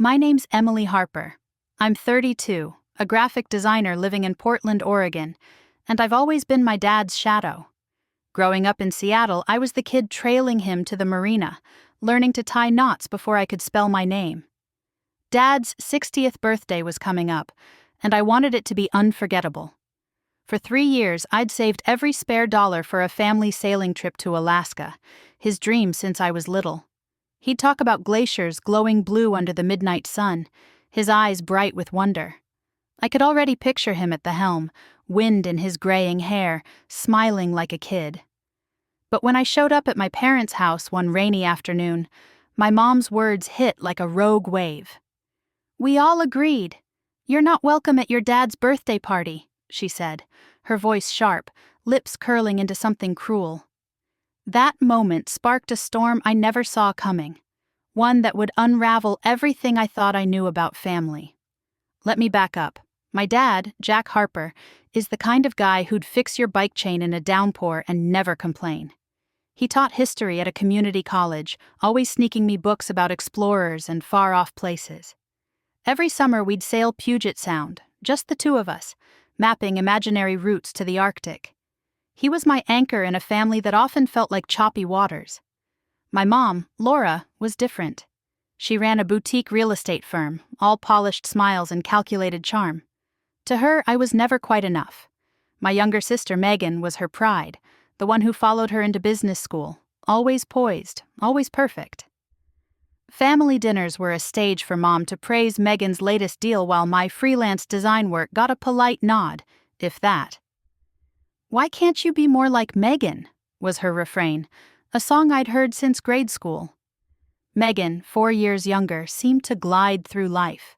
My name's Emily Harper. I'm 32, a graphic designer living in Portland, Oregon, and I've always been my dad's shadow. Growing up in Seattle, I was the kid trailing him to the marina, learning to tie knots before I could spell my name. Dad's 60th birthday was coming up, and I wanted it to be unforgettable. For 3 years, I'd saved every spare dollar for a family sailing trip to Alaska, his dream since I was little. He'd talk about glaciers glowing blue under the midnight sun, his eyes bright with wonder. I could already picture him at the helm, wind in his graying hair, smiling like a kid. But when I showed up at my parents' house one rainy afternoon, my mom's words hit like a rogue wave. "We all agreed. You're not welcome at your dad's birthday party," she said, her voice sharp, lips curling into something cruel. That moment sparked a storm I never saw coming, one that would unravel everything I thought I knew about family. Let me back up. My dad, Jack Harper, is the kind of guy who'd fix your bike chain in a downpour and never complain. He taught history at a community college, always sneaking me books about explorers and far-off places. Every summer we'd sail Puget Sound, just the two of us, mapping imaginary routes to the Arctic. He was my anchor in a family that often felt like choppy waters. My mom, Laura, was different. She ran a boutique real estate firm, all polished smiles and calculated charm. To her, I was never quite enough. My younger sister, Megan, was her pride, the one who followed her into business school, always poised, always perfect. Family dinners were a stage for Mom to praise Megan's latest deal while my freelance design work got a polite nod, if that. "Why can't you be more like Megan?" was her refrain, a song I'd heard since grade school. Megan, 4 years younger, seemed to glide through life.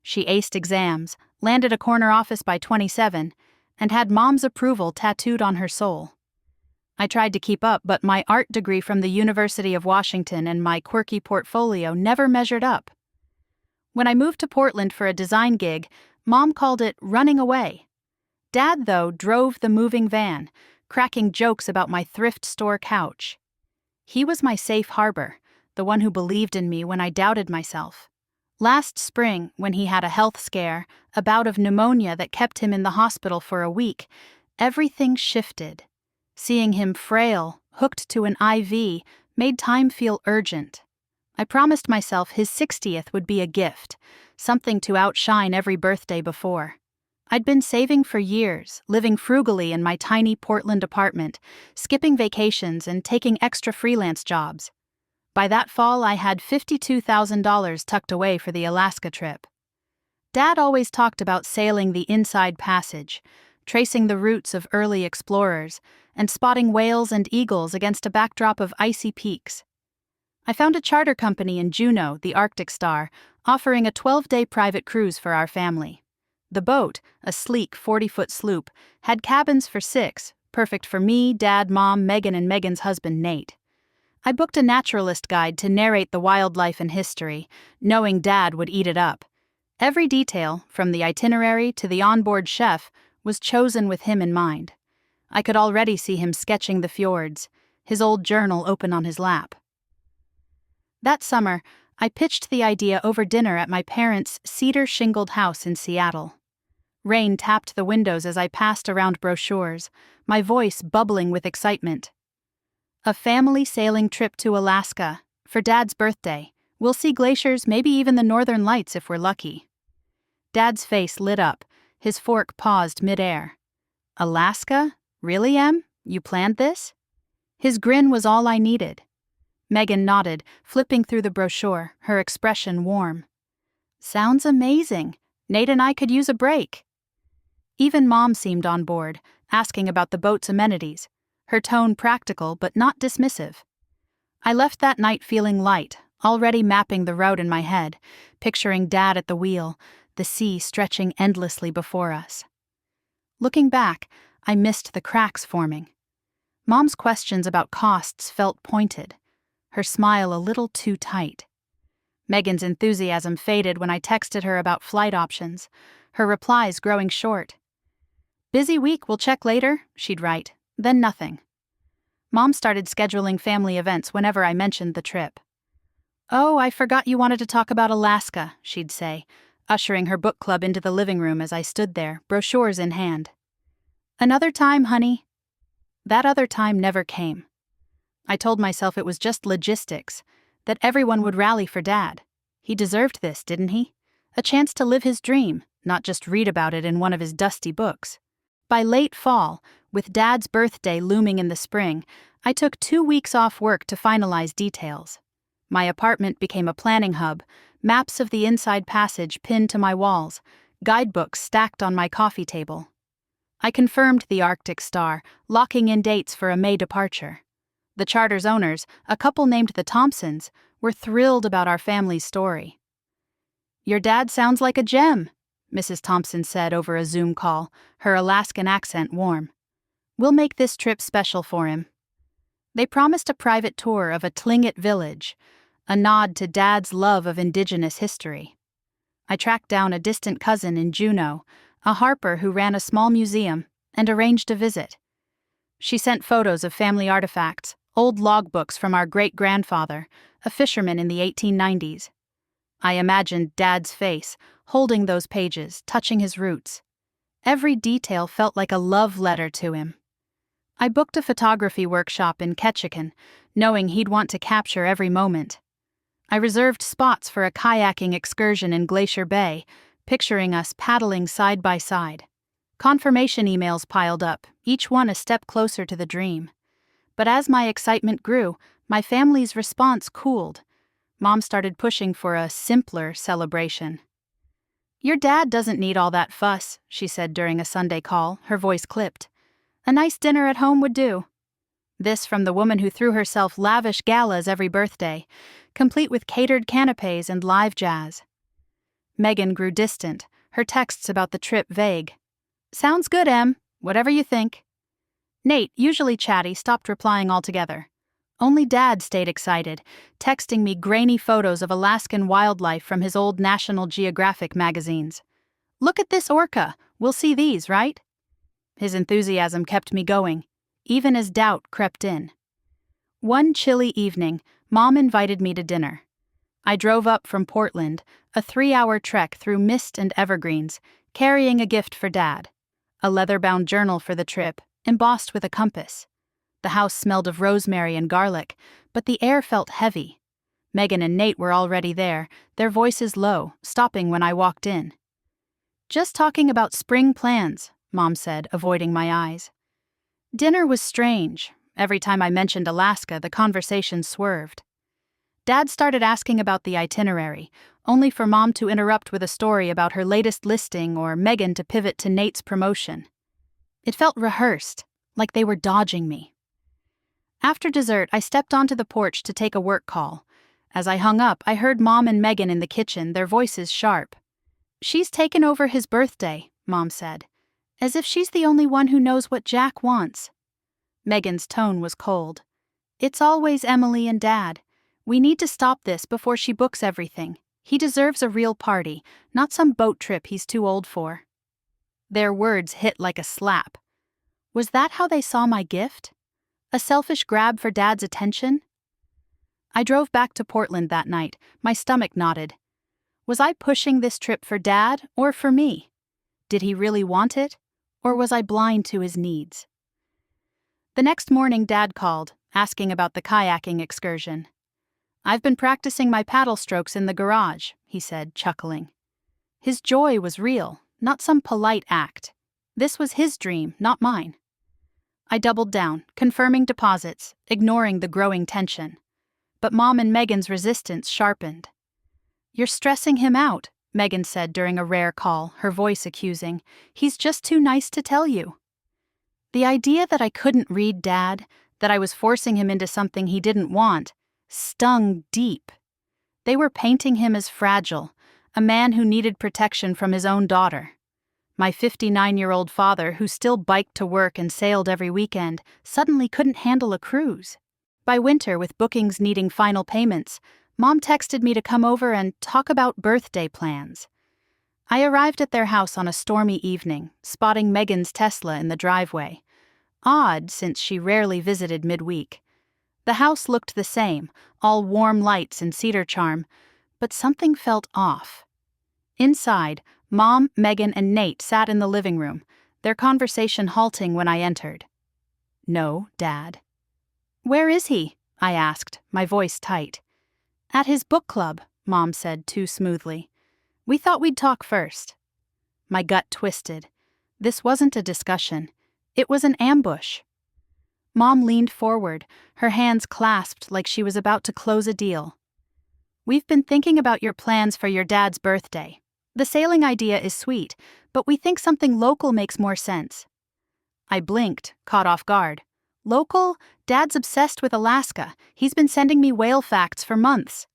She aced exams, landed a corner office by 27, and had Mom's approval tattooed on her soul. I tried to keep up, but my art degree from the University of Washington and my quirky portfolio never measured up. When I moved to Portland for a design gig, Mom called it running away. Dad, though, drove the moving van, cracking jokes about my thrift store couch. He was my safe harbor, the one who believed in me when I doubted myself. Last spring, when he had a health scare, a bout of pneumonia that kept him in the hospital for a week, everything shifted. Seeing him frail, hooked to an IV, made time feel urgent. I promised myself his 60th would be a gift, something to outshine every birthday before. I'd been saving for years, living frugally in my tiny Portland apartment, skipping vacations and taking extra freelance jobs. By that fall, I had $52,000 tucked away for the Alaska trip. Dad always talked about sailing the Inside Passage, tracing the routes of early explorers, and spotting whales and eagles against a backdrop of icy peaks. I found a charter company in Juneau, the Arctic Star, offering a 12-day private cruise for our family. The boat, a sleek 40-foot sloop, had cabins for 6, perfect for me, Dad, Mom, Megan, and Megan's husband, Nate. I booked a naturalist guide to narrate the wildlife and history, knowing Dad would eat it up. Every detail, from the itinerary to the onboard chef, was chosen with him in mind. I could already see him sketching the fjords, his old journal open on his lap. That summer, I pitched the idea over dinner at my parents' cedar-shingled house in Seattle. Rain tapped the windows as I passed around brochures, my voice bubbling with excitement. "A family sailing trip to Alaska, for Dad's birthday. We'll see glaciers, maybe even the northern lights if we're lucky." Dad's face lit up, his fork paused midair. "Alaska? Really, Em? You planned this?" His grin was all I needed. Megan nodded, flipping through the brochure, her expression warm. "Sounds amazing. Nate and I could use a break." Even Mom seemed on board, asking about the boat's amenities, her tone practical but not dismissive. I left that night feeling light, already mapping the route in my head, picturing Dad at the wheel, the sea stretching endlessly before us. Looking back, I missed the cracks forming. Mom's questions about costs felt pointed, her smile a little too tight. Megan's enthusiasm faded when I texted her about flight options, her replies growing short. "Busy week, we'll check later," she'd write, then nothing. Mom started scheduling family events whenever I mentioned the trip. "Oh, I forgot you wanted to talk about Alaska," she'd say, ushering her book club into the living room as I stood there, brochures in hand. "Another time, honey." That other time never came. I told myself it was just logistics, that everyone would rally for Dad. He deserved this, didn't he? A chance to live his dream, not just read about it in one of his dusty books. By late fall, with Dad's birthday looming in the spring, I took 2 weeks off work to finalize details. My apartment became a planning hub, maps of the inside passage pinned to my walls, guidebooks stacked on my coffee table. I confirmed the Arctic Star, locking in dates for a May departure. The charter's owners, a couple named the Thompsons, were thrilled about our family's story. "Your dad sounds like a gem," Mrs. Thompson said over a Zoom call, her Alaskan accent warm. "We'll make this trip special for him." They promised a private tour of a Tlingit village, a nod to Dad's love of indigenous history. I tracked down a distant cousin in Juneau, a harper who ran a small museum, and arranged a visit. She sent photos of family artifacts, old logbooks from our great-grandfather, a fisherman in the 1890s. I imagined Dad's face, holding those pages, touching his roots. Every detail felt like a love letter to him. I booked a photography workshop in Ketchikan, knowing he'd want to capture every moment. I reserved spots for a kayaking excursion in Glacier Bay, picturing us paddling side by side. Confirmation emails piled up, each one a step closer to the dream. But as my excitement grew, my family's response cooled. Mom started pushing for a simpler celebration. "Your dad doesn't need all that fuss," she said during a Sunday call, her voice clipped. "A nice dinner at home would do." This from the woman who threw herself lavish galas every birthday, complete with catered canapes and live jazz. Megan grew distant, her texts about the trip vague. "Sounds good, Em. Whatever you think." Nate, usually chatty, stopped replying altogether. Only Dad stayed excited, texting me grainy photos of Alaskan wildlife from his old National Geographic magazines. "Look at this orca. We'll see these, right?" His enthusiasm kept me going, even as doubt crept in. One chilly evening, Mom invited me to dinner. I drove up from Portland, a 3-hour trek through mist and evergreens, carrying a gift for Dad, a leather-bound journal for the trip, embossed with a compass. The house smelled of rosemary and garlic, but the air felt heavy. Megan and Nate were already there, their voices low, stopping when I walked in. "Just talking about spring plans," Mom said, avoiding my eyes. Dinner was strange. Every time I mentioned Alaska, the conversation swerved. Dad started asking about the itinerary, only for Mom to interrupt with a story about her latest listing or Megan to pivot to Nate's promotion. It felt rehearsed, like they were dodging me. After dessert, I stepped onto the porch to take a work call. As I hung up, I heard Mom and Megan in the kitchen, their voices sharp. "She's taken over his birthday," Mom said, "as if she's the only one who knows what Jack wants." Megan's tone was cold. "It's always Emily and Dad. We need to stop this before she books everything. He deserves a real party, not some boat trip he's too old for." Their words hit like a slap. Was that how they saw my gift? A selfish grab for Dad's attention? I drove back to Portland that night, my stomach knotted. Was I pushing this trip for Dad or for me? Did he really want it, or was I blind to his needs? The next morning, Dad called, asking about the kayaking excursion. "I've been practicing my paddle strokes in the garage," he said, chuckling. His joy was real, not some polite act. This was his dream, not mine. I doubled down, confirming deposits, ignoring the growing tension. But Mom and Megan's resistance sharpened. "You're stressing him out," Megan said during a rare call, her voice accusing. "He's just too nice to tell you." The idea that I couldn't read Dad, that I was forcing him into something he didn't want, stung deep. They were painting him as fragile, a man who needed protection from his own daughter. My 59-year-old father, who still biked to work and sailed every weekend, suddenly couldn't handle a cruise. By winter, with bookings needing final payments, Mom texted me to come over and talk about birthday plans. I arrived at their house on a stormy evening, spotting Megan's Tesla in the driveway. Odd, since she rarely visited midweek. The house looked the same, all warm lights and cedar charm, but something felt off. Inside, Mom, Megan, and Nate sat in the living room, their conversation halting when I entered. "No, Dad." "Where is he?" I asked, my voice tight. "At his book club," Mom said too smoothly. "We thought we'd talk first." My gut twisted. This wasn't a discussion. It was an ambush. Mom leaned forward, her hands clasped like she was about to close a deal. "We've been thinking about your plans for your dad's birthday. The sailing idea is sweet, but we think something local makes more sense." I blinked, caught off guard. "Local? Dad's obsessed with Alaska. He's been sending me whale facts for months."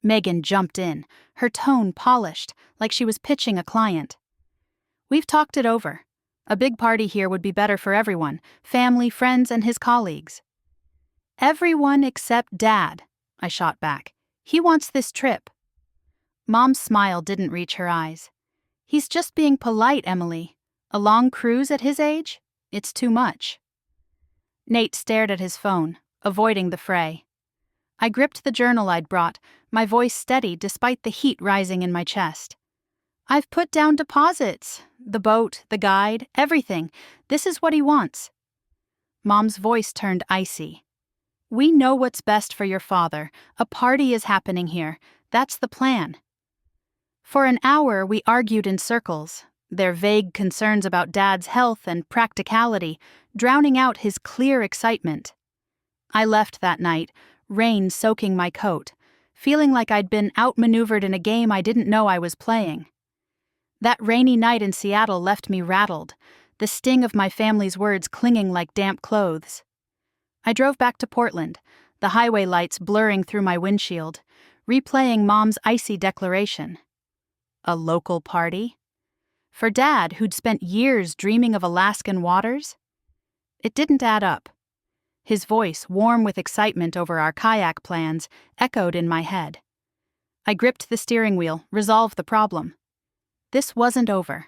Megan jumped in, her tone polished, like she was pitching a client. "We've talked it over. A big party here would be better for everyone, family, friends, and his colleagues." "Everyone except Dad," I shot back. "He wants this trip." Mom's smile didn't reach her eyes. "He's just being polite, Emily. A long cruise at his age? It's too much." Nate stared at his phone, avoiding the fray. I gripped the journal I'd brought, my voice steady despite the heat rising in my chest. "I've put down deposits. The boat, the guide, everything. This is what he wants." Mom's voice turned icy. "We know what's best for your father. A party is happening here. That's the plan." For an hour, we argued in circles, their vague concerns about Dad's health and practicality drowning out his clear excitement. I left that night, rain soaking my coat, feeling like I'd been outmaneuvered in a game I didn't know I was playing. That rainy night in Seattle left me rattled, the sting of my family's words clinging like damp clothes. I drove back to Portland, the highway lights blurring through my windshield, replaying Mom's icy declaration. A local party? For Dad, who'd spent years dreaming of Alaskan waters? It didn't add up. His voice, warm with excitement over our kayak plans, echoed in my head. I gripped the steering wheel, resolved the problem. This wasn't over.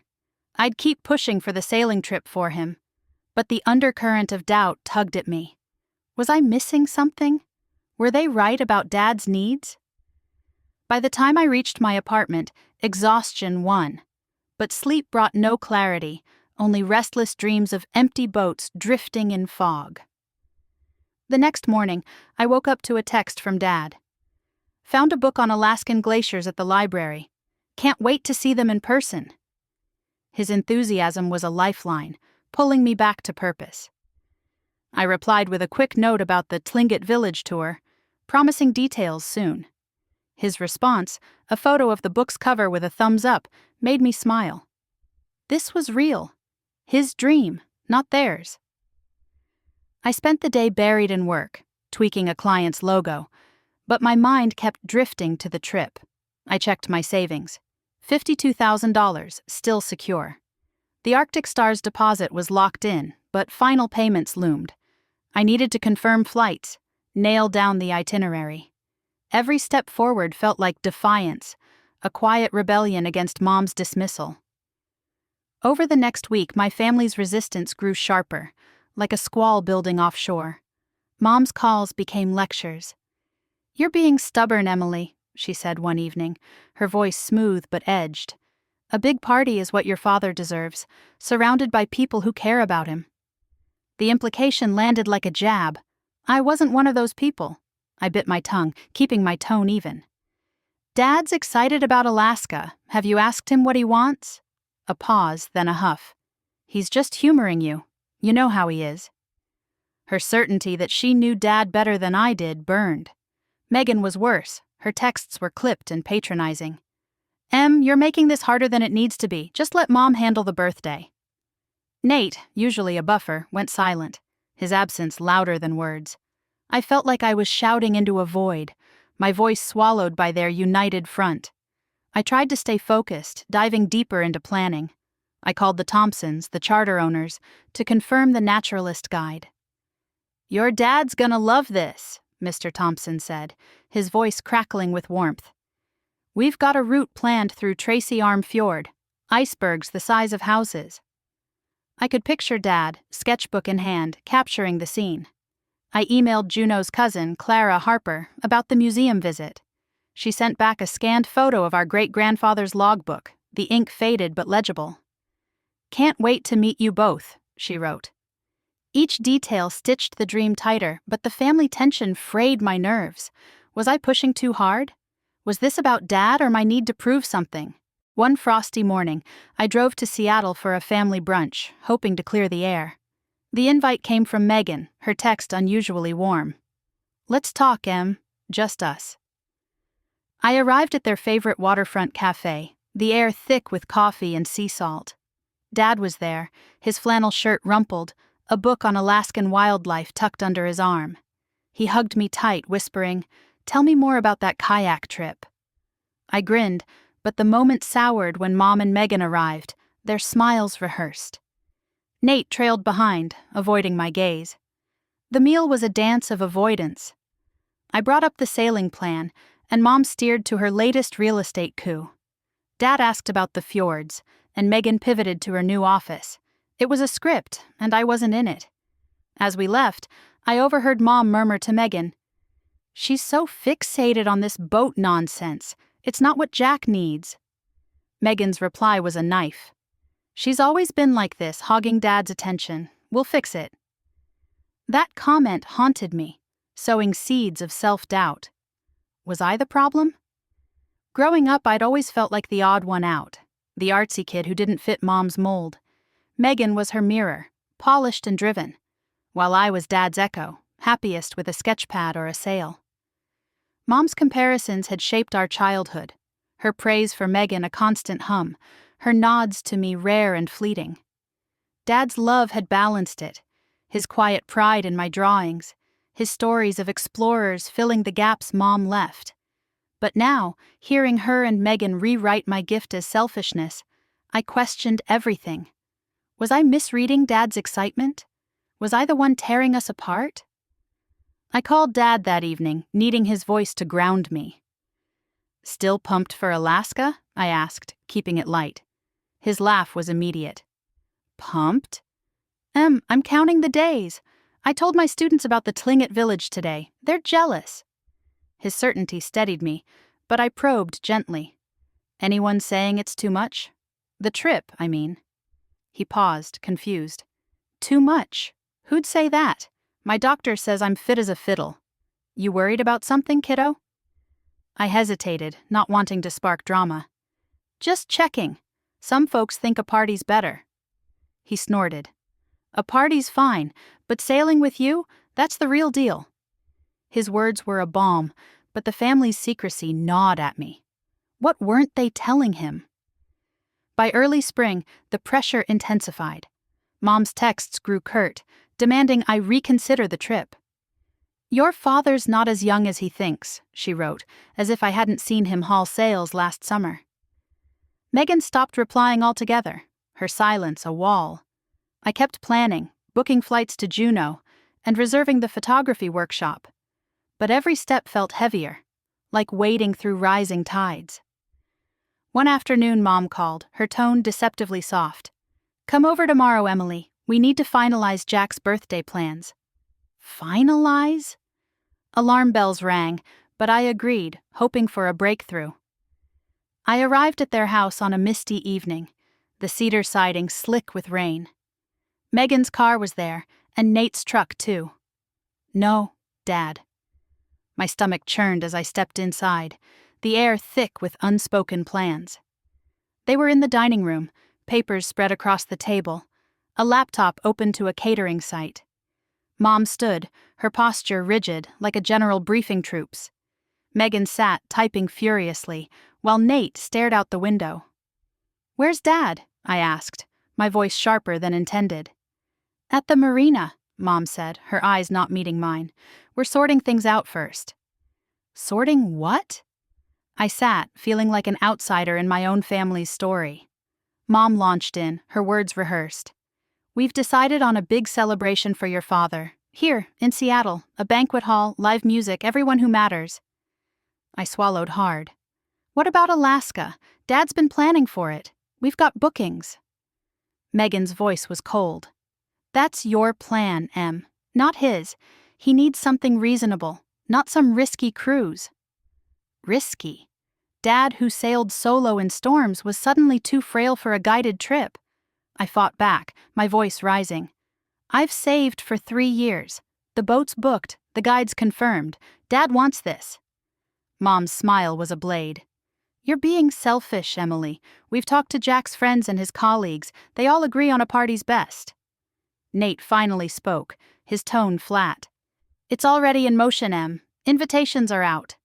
I'd keep pushing for the sailing trip for him, but the undercurrent of doubt tugged at me. Was I missing something? Were they right about Dad's needs? By the time I reached my apartment, exhaustion won. But sleep brought no clarity, only restless dreams of empty boats drifting in fog. The next morning, I woke up to a text from Dad. "Found a book on Alaskan glaciers at the library. Can't wait to see them in person." His enthusiasm was a lifeline, pulling me back to purpose. I replied with a quick note about the Tlingit Village tour, promising details soon. His response, a photo of the book's cover with a thumbs up, made me smile. This was real. His dream, not theirs. I spent the day buried in work, tweaking a client's logo, but my mind kept drifting to the trip. I checked my savings. $52,000, still secure. The Arctic Star's deposit was locked in, but final payments loomed. I needed to confirm flights, nail down the itinerary. Every step forward felt like defiance, a quiet rebellion against Mom's dismissal. Over the next week, my family's resistance grew sharper, like a squall building offshore. Mom's calls became lectures. "You're being stubborn, Emily," she said one evening, her voice smooth but edged. "A big party is what your father deserves, surrounded by people who care about him." The implication landed like a jab. I wasn't one of those people. I bit my tongue, keeping my tone even. "Dad's excited about Alaska. Have you asked him what he wants?" A pause, then a huff. "He's just humoring you. You know how he is." Her certainty that she knew Dad better than I did burned. Megan was worse. Her texts were clipped and patronizing. "Em, you're making this harder than it needs to be. Just let Mom handle the birthday." Nate, usually a buffer, went silent, his absence louder than words. I felt like I was shouting into a void, my voice swallowed by their united front. I tried to stay focused, diving deeper into planning. I called the Thompsons, the charter owners, to confirm the naturalist guide. "Your dad's gonna love this," Mr. Thompson said, his voice crackling with warmth. "We've got a route planned through Tracy Arm Fjord, icebergs the size of houses." I could picture Dad, sketchbook in hand, capturing the scene. I emailed Juno's cousin, Clara Harper, about the museum visit. She sent back a scanned photo of our great-grandfather's logbook, the ink faded but legible. "Can't wait to meet you both," she wrote. Each detail stitched the dream tighter, but the family tension frayed my nerves. Was I pushing too hard? Was this about Dad or my need to prove something? One frosty morning, I drove to Seattle for a family brunch, hoping to clear the air. The invite came from Megan, her text unusually warm. "Let's talk, Em. Just us." I arrived at their favorite waterfront cafe, the air thick with coffee and sea salt. Dad was there, his flannel shirt rumpled, a book on Alaskan wildlife tucked under his arm. He hugged me tight, whispering, "Tell me more about that kayak trip." I grinned, but the moment soured when Mom and Megan arrived, their smiles rehearsed. Nate trailed behind, avoiding my gaze. The meal was a dance of avoidance. I brought up the sailing plan, and Mom steered to her latest real estate coup. Dad asked about the fjords, and Megan pivoted to her new office. It was a script, and I wasn't in it. As we left, I overheard Mom murmur to Megan, "She's so fixated on this boat nonsense. It's not what Jack needs." Megan's reply was a knife. "She's always been like this, hogging Dad's attention. We'll fix it." That comment haunted me, sowing seeds of self-doubt. Was I the problem? Growing up, I'd always felt like the odd one out, the artsy kid who didn't fit Mom's mold. Megan was her mirror, polished and driven, while I was Dad's echo, happiest with a sketchpad or a sail. Mom's comparisons had shaped our childhood, her praise for Megan a constant hum, her nods to me rare and fleeting. Dad's love had balanced it, his quiet pride in my drawings, his stories of explorers filling the gaps Mom left. But now, hearing her and Megan rewrite my gift as selfishness, I questioned everything. Was I misreading Dad's excitement? Was I the one tearing us apart? I called Dad that evening, needing his voice to ground me. "Still pumped for Alaska?" I asked, keeping it light. His laugh was immediate. "Pumped? I'm counting the days. I told my students about the Tlingit village today. They're jealous." His certainty steadied me, but I probed gently. "Anyone saying it's too much? The trip, I mean." He paused, confused. "Too much? Who'd say that? My doctor says I'm fit as a fiddle. You worried about something, kiddo?" I hesitated, not wanting to spark drama. "Just checking. Some folks think a party's better." He snorted. "A party's fine, but sailing with you, that's the real deal." His words were a balm, but the family's secrecy gnawed at me. What weren't they telling him? By early spring, the pressure intensified. Mom's texts grew curt, demanding I reconsider the trip. "Your father's not as young as he thinks," she wrote, as if I hadn't seen him haul sails last summer. Megan stopped replying altogether, her silence a wall. I kept planning, booking flights to Juneau, and reserving the photography workshop. But every step felt heavier, like wading through rising tides. One afternoon, Mom called, her tone deceptively soft. "Come over tomorrow, Emily. We need to finalize Jack's birthday plans." Finalize? Alarm bells rang, but I agreed, hoping for a breakthrough. I arrived at their house on a misty evening, the cedar siding slick with rain. Megan's car was there, and Nate's truck too. "No, Dad." My stomach churned as I stepped inside, the air thick with unspoken plans. They were in the dining room, papers spread across the table, a laptop open to a catering site. Mom stood, her posture rigid, like a general briefing troops. Megan sat, typing furiously, while Nate stared out the window. "Where's Dad?" I asked, my voice sharper than intended. "At the marina," Mom said, her eyes not meeting mine. "We're sorting things out first." Sorting what? I sat, feeling like an outsider in my own family's story. Mom launched in, her words rehearsed. "We've decided on a big celebration for your father. Here, in Seattle, a banquet hall, live music, everyone who matters." I swallowed hard. "What about Alaska? Dad's been planning for it. We've got bookings." Megan's voice was cold. "That's your plan, Em, not his. He needs something reasonable, not some risky cruise. Risky? Dad, who sailed solo in storms, was suddenly too frail for a guided trip. I fought back, my voice rising. I've saved for 3 years. The boat's booked, the guide's confirmed. Dad wants this. Mom's smile was a blade. You're being selfish, Emily. We've talked to Jack's friends and his colleagues. They all agree on a party's best. Nate finally spoke, his tone flat. It's already in motion, Em. Invitations are out.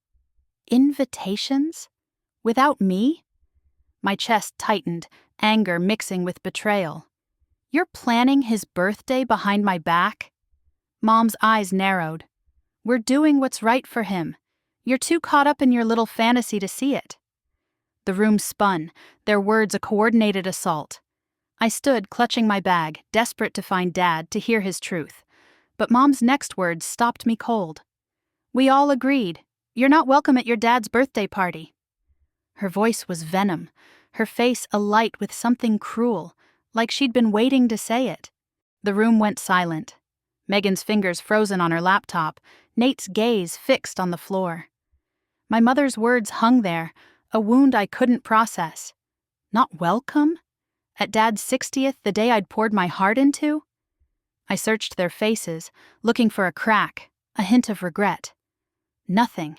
Invitations? Without me? My chest tightened, anger mixing with betrayal. You're planning his birthday behind my back? Mom's eyes narrowed. We're doing what's right for him. You're too caught up in your little fantasy to see it. The room spun, their words a coordinated assault. I stood, clutching my bag, desperate to find Dad, to hear his truth. But Mom's next words stopped me cold. We all agreed. You're not welcome at your dad's birthday party. Her voice was venom, her face alight with something cruel, like she'd been waiting to say it. The room went silent. Megan's fingers frozen on her laptop, Nate's gaze fixed on the floor. My mother's words hung there, a wound I couldn't process. Not welcome? At Dad's 60th, the day I'd poured my heart into? I searched their faces, looking for a crack, a hint of regret. Nothing.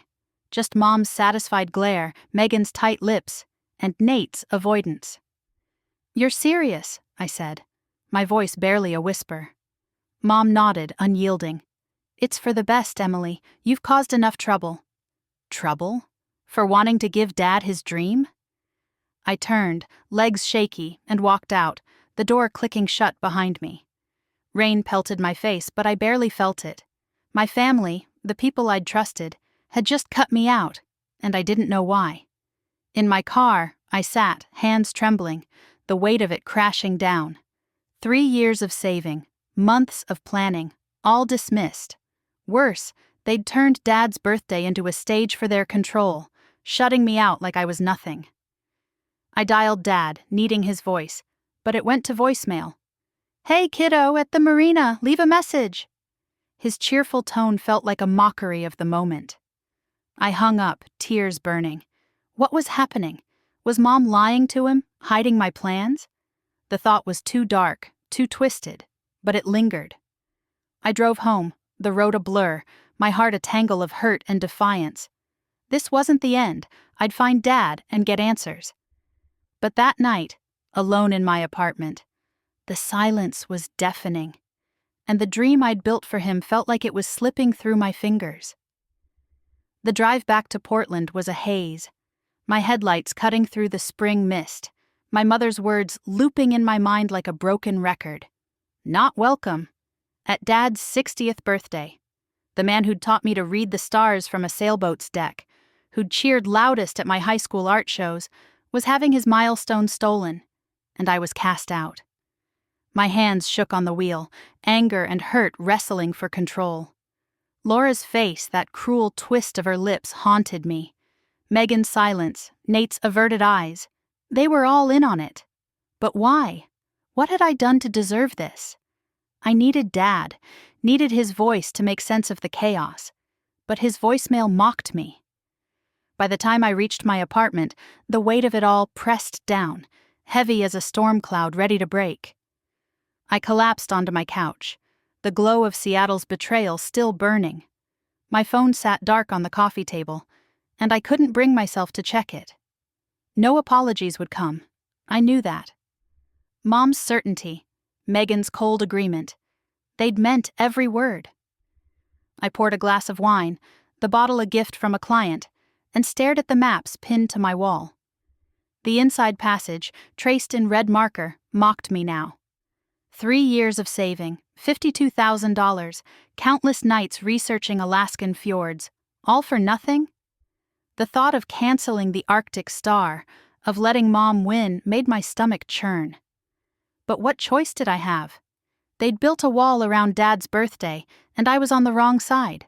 Just Mom's satisfied glare, Megan's tight lips, and Nate's avoidance. You're serious, I said, my voice barely a whisper. Mom nodded, unyielding. It's for the best, Emily. You've caused enough trouble. Trouble? For wanting to give Dad his dream? I turned, legs shaky, and walked out, the door clicking shut behind me. Rain pelted my face, but I barely felt it. My family, the people I'd trusted, had just cut me out, and I didn't know why. In my car, I sat, hands trembling, the weight of it crashing down. 3 years of saving, months of planning, all dismissed. Worse, they'd turned Dad's birthday into a stage for their control, shutting me out like I was nothing. I dialed Dad, needing his voice, but it went to voicemail. Hey, kiddo, at the marina, leave a message. His cheerful tone felt like a mockery of the moment. I hung up, tears burning. What was happening? Was Mom lying to him, hiding my plans? The thought was too dark, too twisted, but it lingered. I drove home, the road a blur, my heart a tangle of hurt and defiance. This wasn't the end. I'd find Dad and get answers. But that night, alone in my apartment, the silence was deafening, and the dream I'd built for him felt like it was slipping through my fingers. The drive back to Portland was a haze, my headlights cutting through the spring mist, my mother's words looping in my mind like a broken record. Not welcome. At Dad's 60th birthday. The man who'd taught me to read the stars from a sailboat's deck, who'd cheered loudest at my high school art shows, was having his milestone stolen, and I was cast out. My hands shook on the wheel, anger and hurt wrestling for control. Laura's face, that cruel twist of her lips, haunted me. Megan's silence, Nate's averted eyes, they were all in on it. But why? What had I done to deserve this? I needed Dad, needed his voice to make sense of the chaos, but his voicemail mocked me. By the time I reached my apartment, the weight of it all pressed down, heavy as a storm cloud ready to break. I collapsed onto my couch, the glow of Seattle's betrayal still burning. My phone sat dark on the coffee table, and I couldn't bring myself to check it. No apologies would come. I knew that. Mom's certainty, Megan's cold agreement, they'd meant every word. I poured a glass of wine, the bottle a gift from a client, and stared at the maps pinned to my wall. The inside passage, traced in red marker, mocked me now. 3 years of saving, $52,000, countless nights researching Alaskan fjords, all for nothing? The thought of canceling the Arctic Star, of letting Mom win, made my stomach churn. But what choice did I have? They'd built a wall around Dad's birthday, and I was on the wrong side.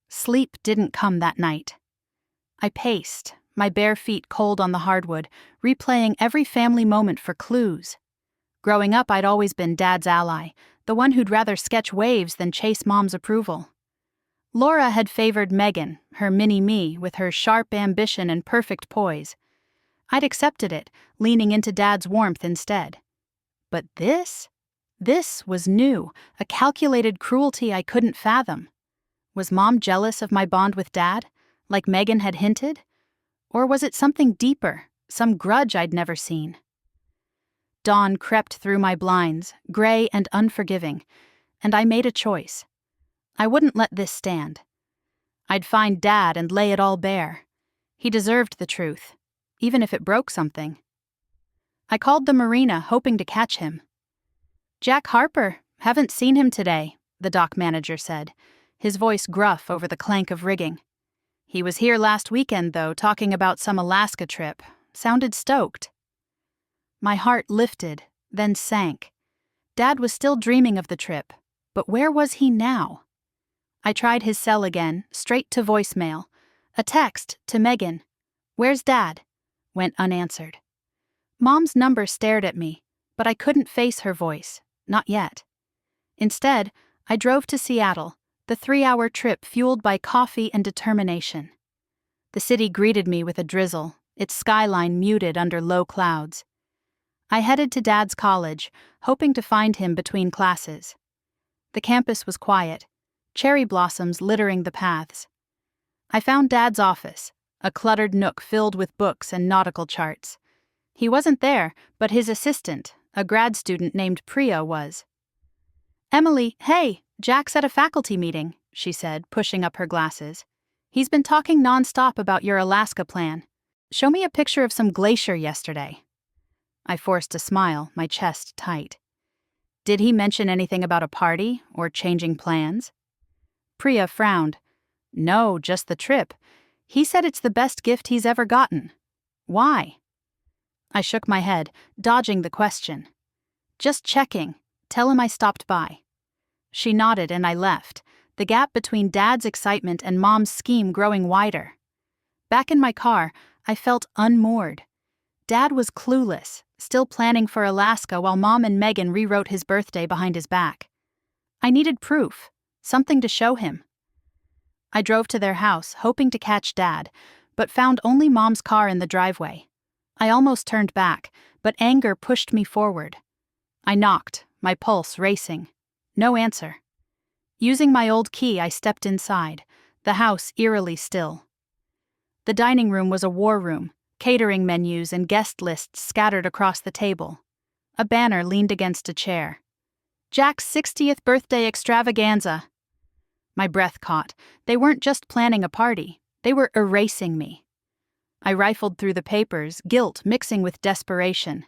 Sleep didn't come that night. I paced, my bare feet cold on the hardwood, replaying every family moment for clues. Growing up, I'd always been Dad's ally, the one who'd rather sketch waves than chase Mom's approval. Laura had favored Megan, her mini-me, with her sharp ambition and perfect poise. I'd accepted it, leaning into Dad's warmth instead. But this was new, a calculated cruelty I couldn't fathom. Was Mom jealous of my bond with Dad, like Megan had hinted? Or was it something deeper, some grudge I'd never seen? Dawn crept through my blinds, gray and unforgiving, and I made a choice. I wouldn't let this stand. I'd find Dad and lay it all bare. He deserved the truth, even if it broke something. I called the marina, hoping to catch him. "Jack Harper, haven't seen him today," the dock manager said, his voice gruff over the clank of rigging. "He was here last weekend, though, talking about some Alaska trip. Sounded stoked." My heart lifted, then sank. Dad was still dreaming of the trip, but where was he now? I tried his cell again, straight to voicemail. A text to Megan. "Where's Dad?" went unanswered. Mom's number stared at me, but I couldn't face her voice, not yet. Instead, I drove to Seattle, the 3-hour trip fueled by coffee and determination. The city greeted me with a drizzle, its skyline muted under low clouds. I headed to Dad's college, hoping to find him between classes. The campus was quiet, cherry blossoms littering the paths. I found Dad's office, a cluttered nook filled with books and nautical charts. He wasn't there, but his assistant, a grad student named Priya, was. "Emily, hey, Jack's at a faculty meeting," she said, pushing up her glasses. "He's been talking nonstop about your Alaska plan. Show me a picture of some glacier yesterday." I forced a smile, my chest tight. Did he mention anything about a party or changing plans? Priya frowned. "No, just the trip. He said it's the best gift he's ever gotten. Why?" I shook my head, dodging the question. "Just checking. Tell him I stopped by." She nodded and I left, the gap between Dad's excitement and Mom's scheme growing wider. Back in my car, I felt unmoored. Dad was clueless, still planning for Alaska while Mom and Megan rewrote his birthday behind his back. I needed proof, something to show him. I drove to their house, hoping to catch Dad, but found only Mom's car in the driveway. I almost turned back, but anger pushed me forward. I knocked, my pulse racing. No answer. Using my old key, I stepped inside, the house eerily still. The dining room was a war room, catering menus and guest lists scattered across the table. A banner leaned against a chair. "Jack's 60th birthday extravaganza." My breath caught. They weren't just planning a party, they were erasing me. I rifled through the papers, guilt mixing with desperation.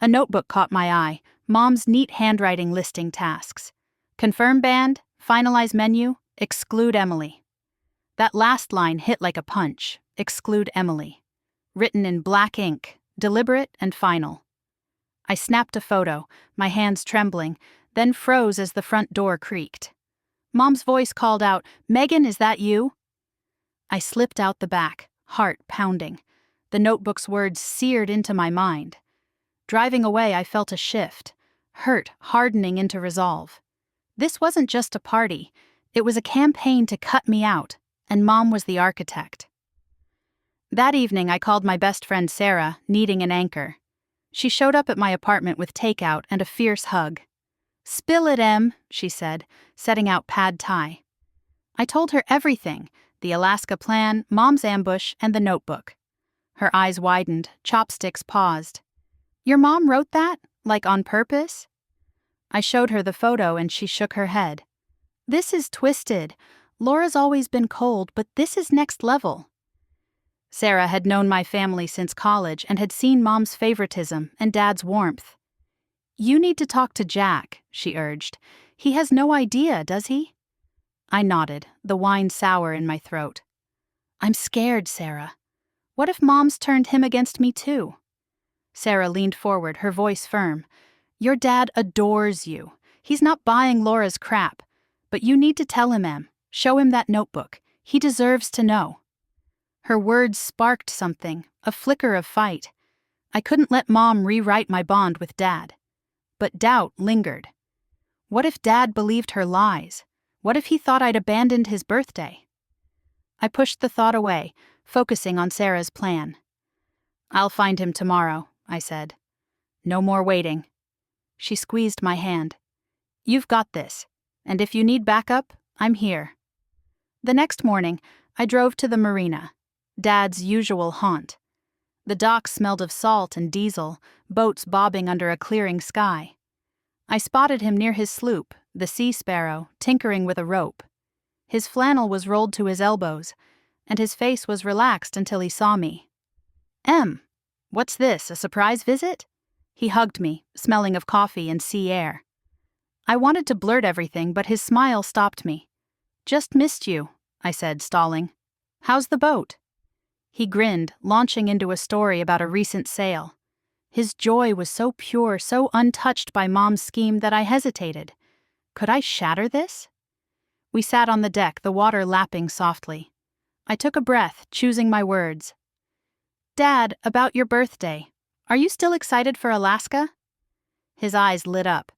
A notebook caught my eye, Mom's neat handwriting listing tasks. Confirm band, finalize menu, exclude Emily. That last line hit like a punch, exclude Emily. Written in black ink, deliberate and final. I snapped a photo, my hands trembling, then froze as the front door creaked. Mom's voice called out, "Megan, is that you?" I slipped out the back, heart pounding. The notebook's words seared into my mind. Driving away, I felt a shift, hurt hardening into resolve. This wasn't just a party, it was a campaign to cut me out, and Mom was the architect. That evening, I called my best friend Sarah, needing an anchor. She showed up at my apartment with takeout and a fierce hug. "Spill it, Em," she said, setting out pad thai. I told her everything, the Alaska plan, Mom's ambush, and the notebook. Her eyes widened, chopsticks paused. "Your mom wrote that? Like on purpose?" I showed her the photo and she shook her head. "This is twisted. Laura's always been cold, but this is next level." Sarah had known my family since college and had seen Mom's favoritism and Dad's warmth. "You need to talk to Jack," she urged. "He has no idea, does he?" I nodded, the wine sour in my throat. "I'm scared, Sarah. What if Mom's turned him against me too?" Sarah leaned forward, her voice firm. "Your dad adores you. He's not buying Laura's crap. But you need to tell him, Em. Show him that notebook. He deserves to know." Her words sparked something, a flicker of fight. I couldn't let Mom rewrite my bond with Dad. But doubt lingered. What if Dad believed her lies? What if he thought I'd abandoned his birthday? I pushed the thought away, focusing on Sarah's plan. "I'll find him tomorrow," I said. "No more waiting." She squeezed my hand. "You've got this, and if you need backup, I'm here." The next morning, I drove to the marina, Dad's usual haunt. The dock smelled of salt and diesel, boats bobbing under a clearing sky. I spotted him near his sloop, the Sea Sparrow, tinkering with a rope. His flannel was rolled to his elbows, and his face was relaxed until he saw me. What's this, a surprise visit?" He hugged me, smelling of coffee and sea air. I wanted to blurt everything, but his smile stopped me. "Just missed you," I said, stalling. "How's the boat?" He grinned, launching into a story about a recent sale. His joy was so pure, so untouched by Mom's scheme that I hesitated. Could I shatter this? We sat on the deck, the water lapping softly. I took a breath, choosing my words. "Dad, about your birthday. Are you still excited for Alaska?" His eyes lit up.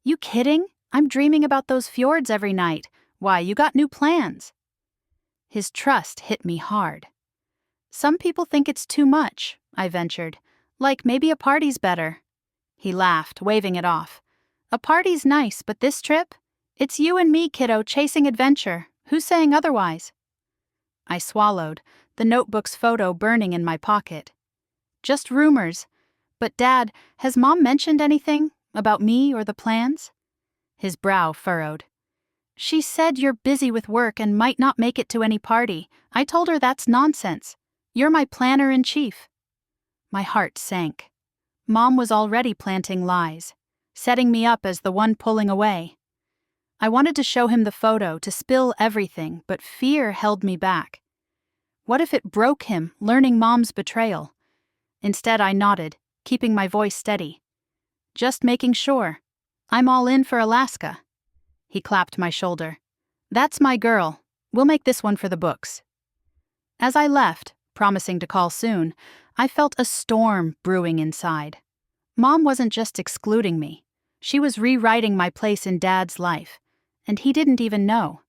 "You kidding? I'm dreaming about those fjords every night. Why, you got new plans." His trust hit me hard. "Some people think it's too much," I ventured. "Like maybe a party's better." He laughed, waving it off. "A party's nice, but this trip? It's you and me, kiddo, chasing adventure. Who's saying otherwise?" I swallowed, the notebook's photo burning in my pocket. "Just rumors. But Dad, has Mom mentioned anything about me or the plans?" His brow furrowed. "She said you're busy with work and might not make it to any party. I told her that's nonsense. You're my planner-in-chief." My heart sank. Mom was already planting lies, setting me up as the one pulling away. I wanted to show him the photo, to spill everything, but fear held me back. What if it broke him, learning Mom's betrayal? Instead, I nodded, keeping my voice steady. "Just making sure. I'm all in for Alaska." He clapped my shoulder. "That's my girl. We'll make this one for the books." As I left, promising to call soon, I felt a storm brewing inside. Mom wasn't just excluding me. She was rewriting my place in Dad's life, and he didn't even know.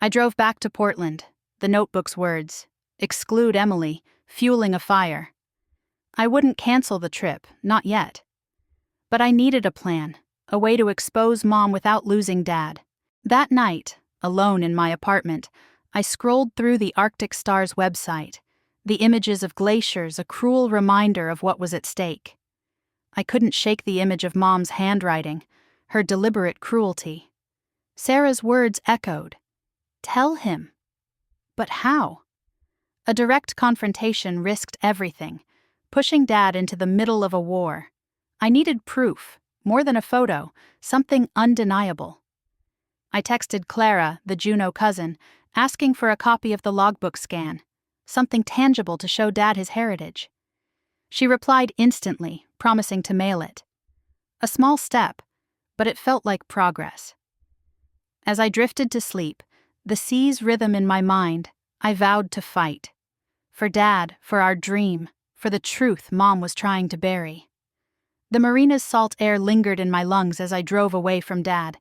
I drove back to Portland, the notebook's words, "Exclude Emily," fueling a fire. I wouldn't cancel the trip, not yet. But I needed a plan, a way to expose Mom without losing Dad. That night, alone in my apartment, I scrolled through the Arctic Star's website, the images of glaciers a cruel reminder of what was at stake. I couldn't shake the image of Mom's handwriting, her deliberate cruelty. Sarah's words echoed. Tell him. But how? A direct confrontation risked everything, pushing Dad into the middle of a war. I needed proof, more than a photo, something undeniable. I texted Clara, the Juneau cousin, asking for a copy of the logbook scan, something tangible to show Dad his heritage. She replied instantly, promising to mail it. A small step, but it felt like progress. As I drifted to sleep, the sea's rhythm in my mind, I vowed to fight. For Dad, for our dream, for the truth Mom was trying to bury. The marina's salt air lingered in my lungs as I drove away from Dad,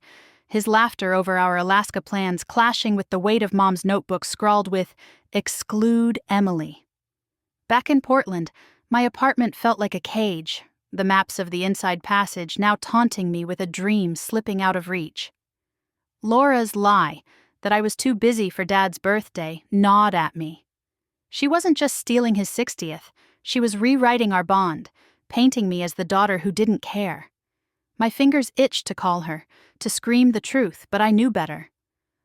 his laughter over our Alaska plans clashing with the weight of Mom's notebook scrawled with, "Exclude Emily." Back in Portland, my apartment felt like a cage, the maps of the inside passage now taunting me with a dream slipping out of reach. Laura's lie, that I was too busy for Dad's birthday, gnawed at me. She wasn't just stealing his 60th, she was rewriting our bond, painting me as the daughter who didn't care. My fingers itched to call her, to scream the truth, but I knew better.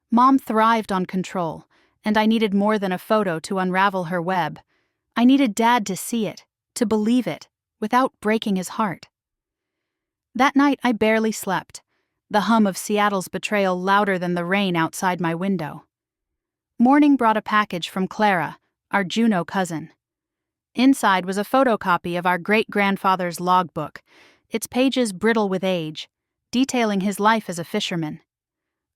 Mom thrived on control, and I needed more than a photo to unravel her web. I needed Dad to see it, to believe it, without breaking his heart. That night I barely slept, the hum of Seattle's betrayal louder than the rain outside my window. Morning brought a package from Clara, our Juneau cousin. Inside was a photocopy of our great-grandfather's logbook, its pages brittle with age, detailing his life as a fisherman.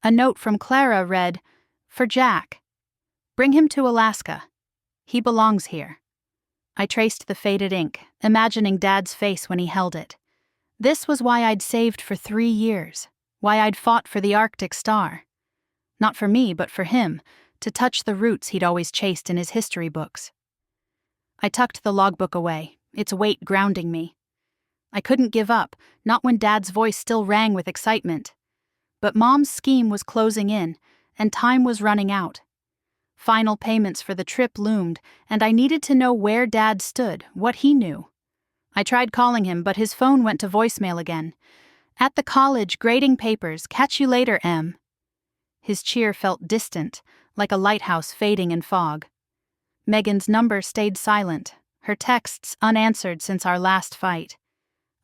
A note from Clara read, "For Jack. Bring him to Alaska. He belongs here." I traced the faded ink, imagining Dad's face when he held it. This was why I'd saved for 3 years, why I'd fought for the Arctic Star. Not for me, but for him, to touch the roots he'd always chased in his history books. I tucked the logbook away, its weight grounding me. I couldn't give up, not when Dad's voice still rang with excitement. But Mom's scheme was closing in, and time was running out. Final payments for the trip loomed, and I needed to know where Dad stood, what he knew. I tried calling him, but his phone went to voicemail again. "At the college, grading papers. Catch you later, Em." His cheer felt distant, like a lighthouse fading in fog. Megan's number stayed silent, her texts unanswered since our last fight.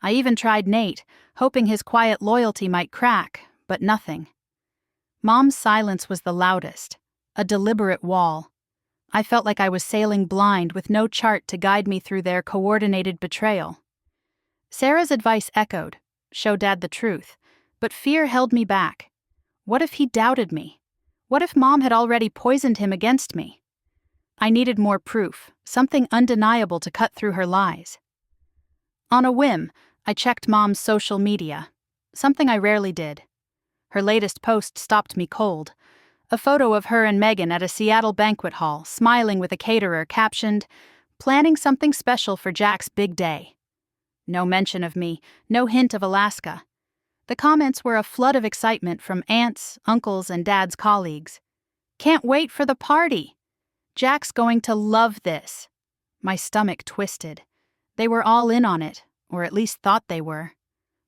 I even tried Nate, hoping his quiet loyalty might crack, but nothing. Mom's silence was the loudest, a deliberate wall. I felt like I was sailing blind with no chart to guide me through their coordinated betrayal. Sarah's advice echoed, show Dad the truth, but fear held me back. What if he doubted me? What if Mom had already poisoned him against me? I needed more proof, something undeniable to cut through her lies. On a whim, I checked Mom's social media, something I rarely did. Her latest post stopped me cold. A photo of her and Megan at a Seattle banquet hall, smiling with a caterer, captioned, "Planning something special for Jack's big day." No mention of me, no hint of Alaska. The comments were a flood of excitement from aunts, uncles, and Dad's colleagues. "Can't wait for the party. Jack's going to love this." My stomach twisted. They were all in on it, or at least thought they were.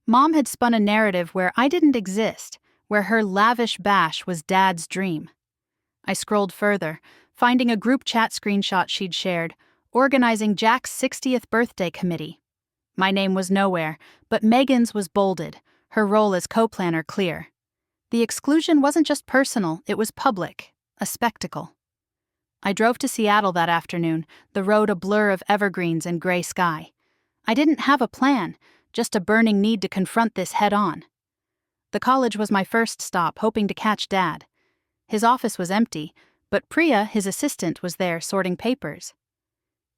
Mom had spun a narrative where I didn't exist, where her lavish bash was Dad's dream. I scrolled further, finding a group chat screenshot she'd shared, organizing Jack's 60th birthday committee. My name was nowhere, but Megan's was bolded, her role as co-planner clear. The exclusion wasn't just personal, it was public, a spectacle. I drove to Seattle that afternoon, the road a blur of evergreens and gray sky. I didn't have a plan, just a burning need to confront this head-on. The college was my first stop, hoping to catch Dad. His office was empty, but Priya, his assistant, was there sorting papers.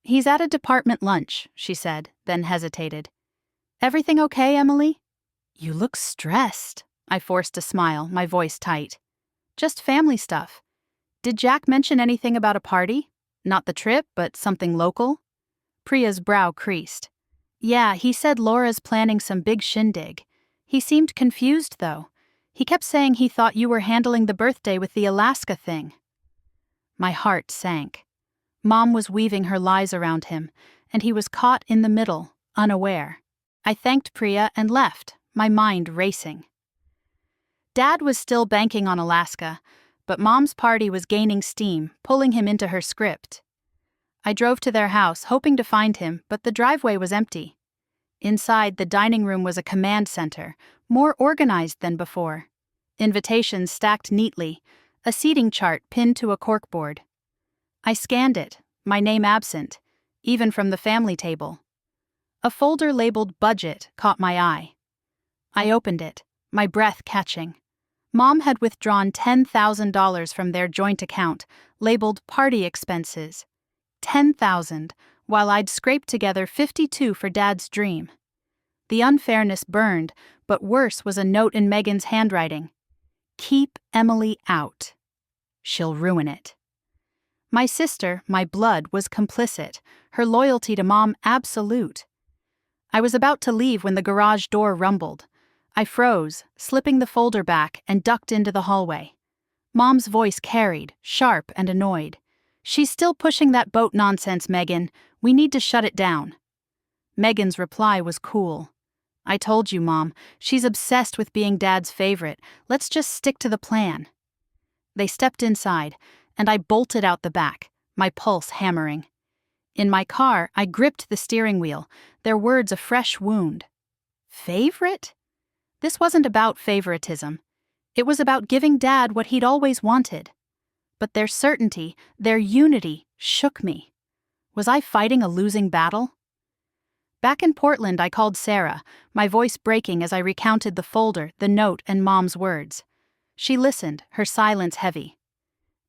"He's at a department lunch," she said, then hesitated. "Everything okay, Emily?" "You look stressed." I forced a smile, my voice tight. "Just family stuff. Did Jack mention anything about a party? Not the trip, but something local?" Priya's brow creased. "Yeah, he said Laura's planning some big shindig. He seemed confused, though. He kept saying he thought you were handling the birthday with the Alaska thing." My heart sank. Mom was weaving her lies around him, and he was caught in the middle, unaware. I thanked Priya and left, my mind racing. Dad was still banking on Alaska, but Mom's party was gaining steam, pulling him into her script. I drove to their house, hoping to find him, but the driveway was empty. Inside, the dining room was a command center, more organized than before. Invitations stacked neatly, a seating chart pinned to a corkboard. I scanned it, my name absent, even from the family table. A folder labeled Budget caught my eye. I opened it, my breath catching. Mom had withdrawn $10,000 from their joint account, labeled Party Expenses. 10,000, while I'd scraped together 52 for Dad's dream. The unfairness burned, but worse was a note in Megan's handwriting. "Keep Emily out. She'll ruin it." My sister, my blood, was complicit, her loyalty to Mom absolute. I was about to leave when the garage door rumbled. I froze, slipping the folder back, and ducked into the hallway. Mom's voice carried, sharp and annoyed. "She's still pushing that boat nonsense, Megan. We need to shut it down." Megan's reply was cool. "I told you, Mom. She's obsessed with being Dad's favorite. Let's just stick to the plan." They stepped inside, and I bolted out the back, my pulse hammering. In my car, I gripped the steering wheel, their words a fresh wound. Favorite? This wasn't about favoritism. It was about giving Dad what he'd always wanted. But their certainty, their unity, shook me. Was I fighting a losing battle? Back in Portland, I called Sarah, my voice breaking as I recounted the folder, the note, and Mom's words. She listened, her silence heavy.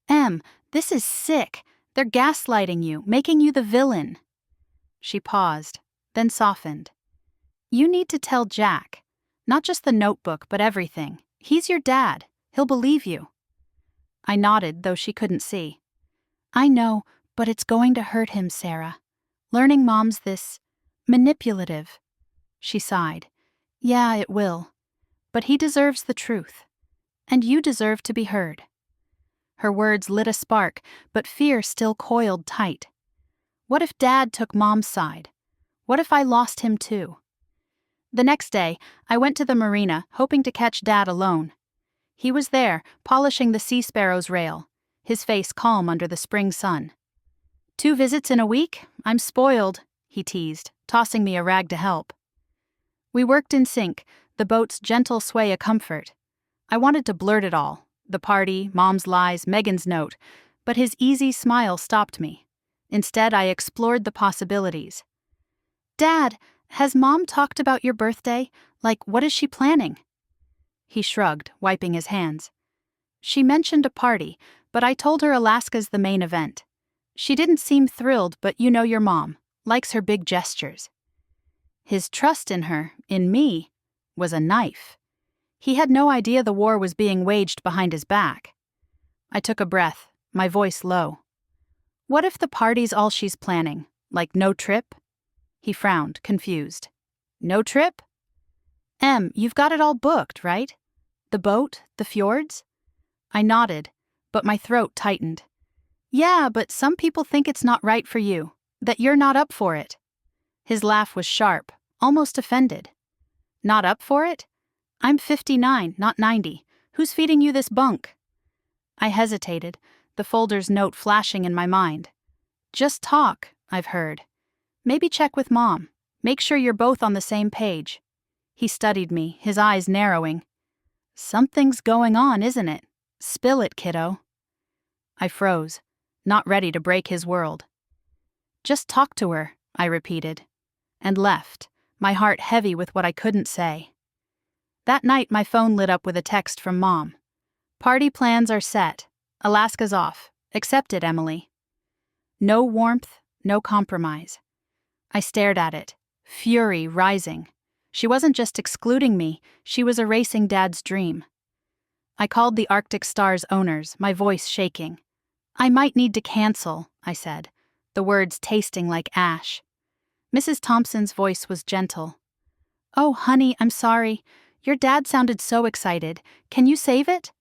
"Em, this is sick. They're gaslighting you, making you the villain." She paused, then softened. "You need to tell Jack. Not just the notebook, but everything. He's your dad. He'll believe you." I nodded, though she couldn't see. I know, but it's going to hurt him, Sarah. Learning Mom's this manipulative. She sighed. Yeah, it will. But he deserves the truth. And you deserve to be heard. Her words lit a spark, but fear still coiled tight. What if Dad took Mom's side? What if I lost him too? The next day, I went to the marina, hoping to catch Dad alone. He was there, polishing the Sea Sparrow's rail, his face calm under the spring sun. 2 visits in a week? I'm spoiled, he teased, tossing me a rag to help. We worked in sync, the boat's gentle sway a comfort. I wanted to blurt it all, the party, Mom's lies, Megan's note, but his easy smile stopped me. Instead, I explored the possibilities. Dad, has Mom talked about your birthday? Like, what is she planning? He shrugged, wiping his hands. She mentioned a party, but I told her Alaska's the main event. She didn't seem thrilled, but you know your mom, likes her big gestures. His trust in her, in me, was a knife. He had no idea the war was being waged behind his back. I took a breath, my voice low. What if the party's all she's planning, like no trip? He frowned, confused. No trip? You've got it all booked, right? The boat, the fjords? I nodded, but my throat tightened. Yeah, but some people think it's not right for you, that you're not up for it. His laugh was sharp, almost offended. Not up for it? I'm 59, not 90. Who's feeding you this bunk? I hesitated, the folder's note flashing in my mind. Just talk, I've heard. Maybe check with Mom. Make sure you're both on the same page. He studied me, his eyes narrowing. Something's going on, isn't it? Spill it, kiddo. I froze, not ready to break his world. Just talk to her, I repeated, and left, my heart heavy with what I couldn't say. That night my phone lit up with a text from Mom. Party plans are set. Alaska's off. Accepted, Emily. No warmth, no compromise. I stared at it, fury rising. She wasn't just excluding me, she was erasing Dad's dream. I called the Arctic Star's owners, my voice shaking. I might need to cancel, I said, the words tasting like ash. Mrs. Thompson's voice was gentle. Oh, honey, I'm sorry. Your dad sounded so excited. Can you save it?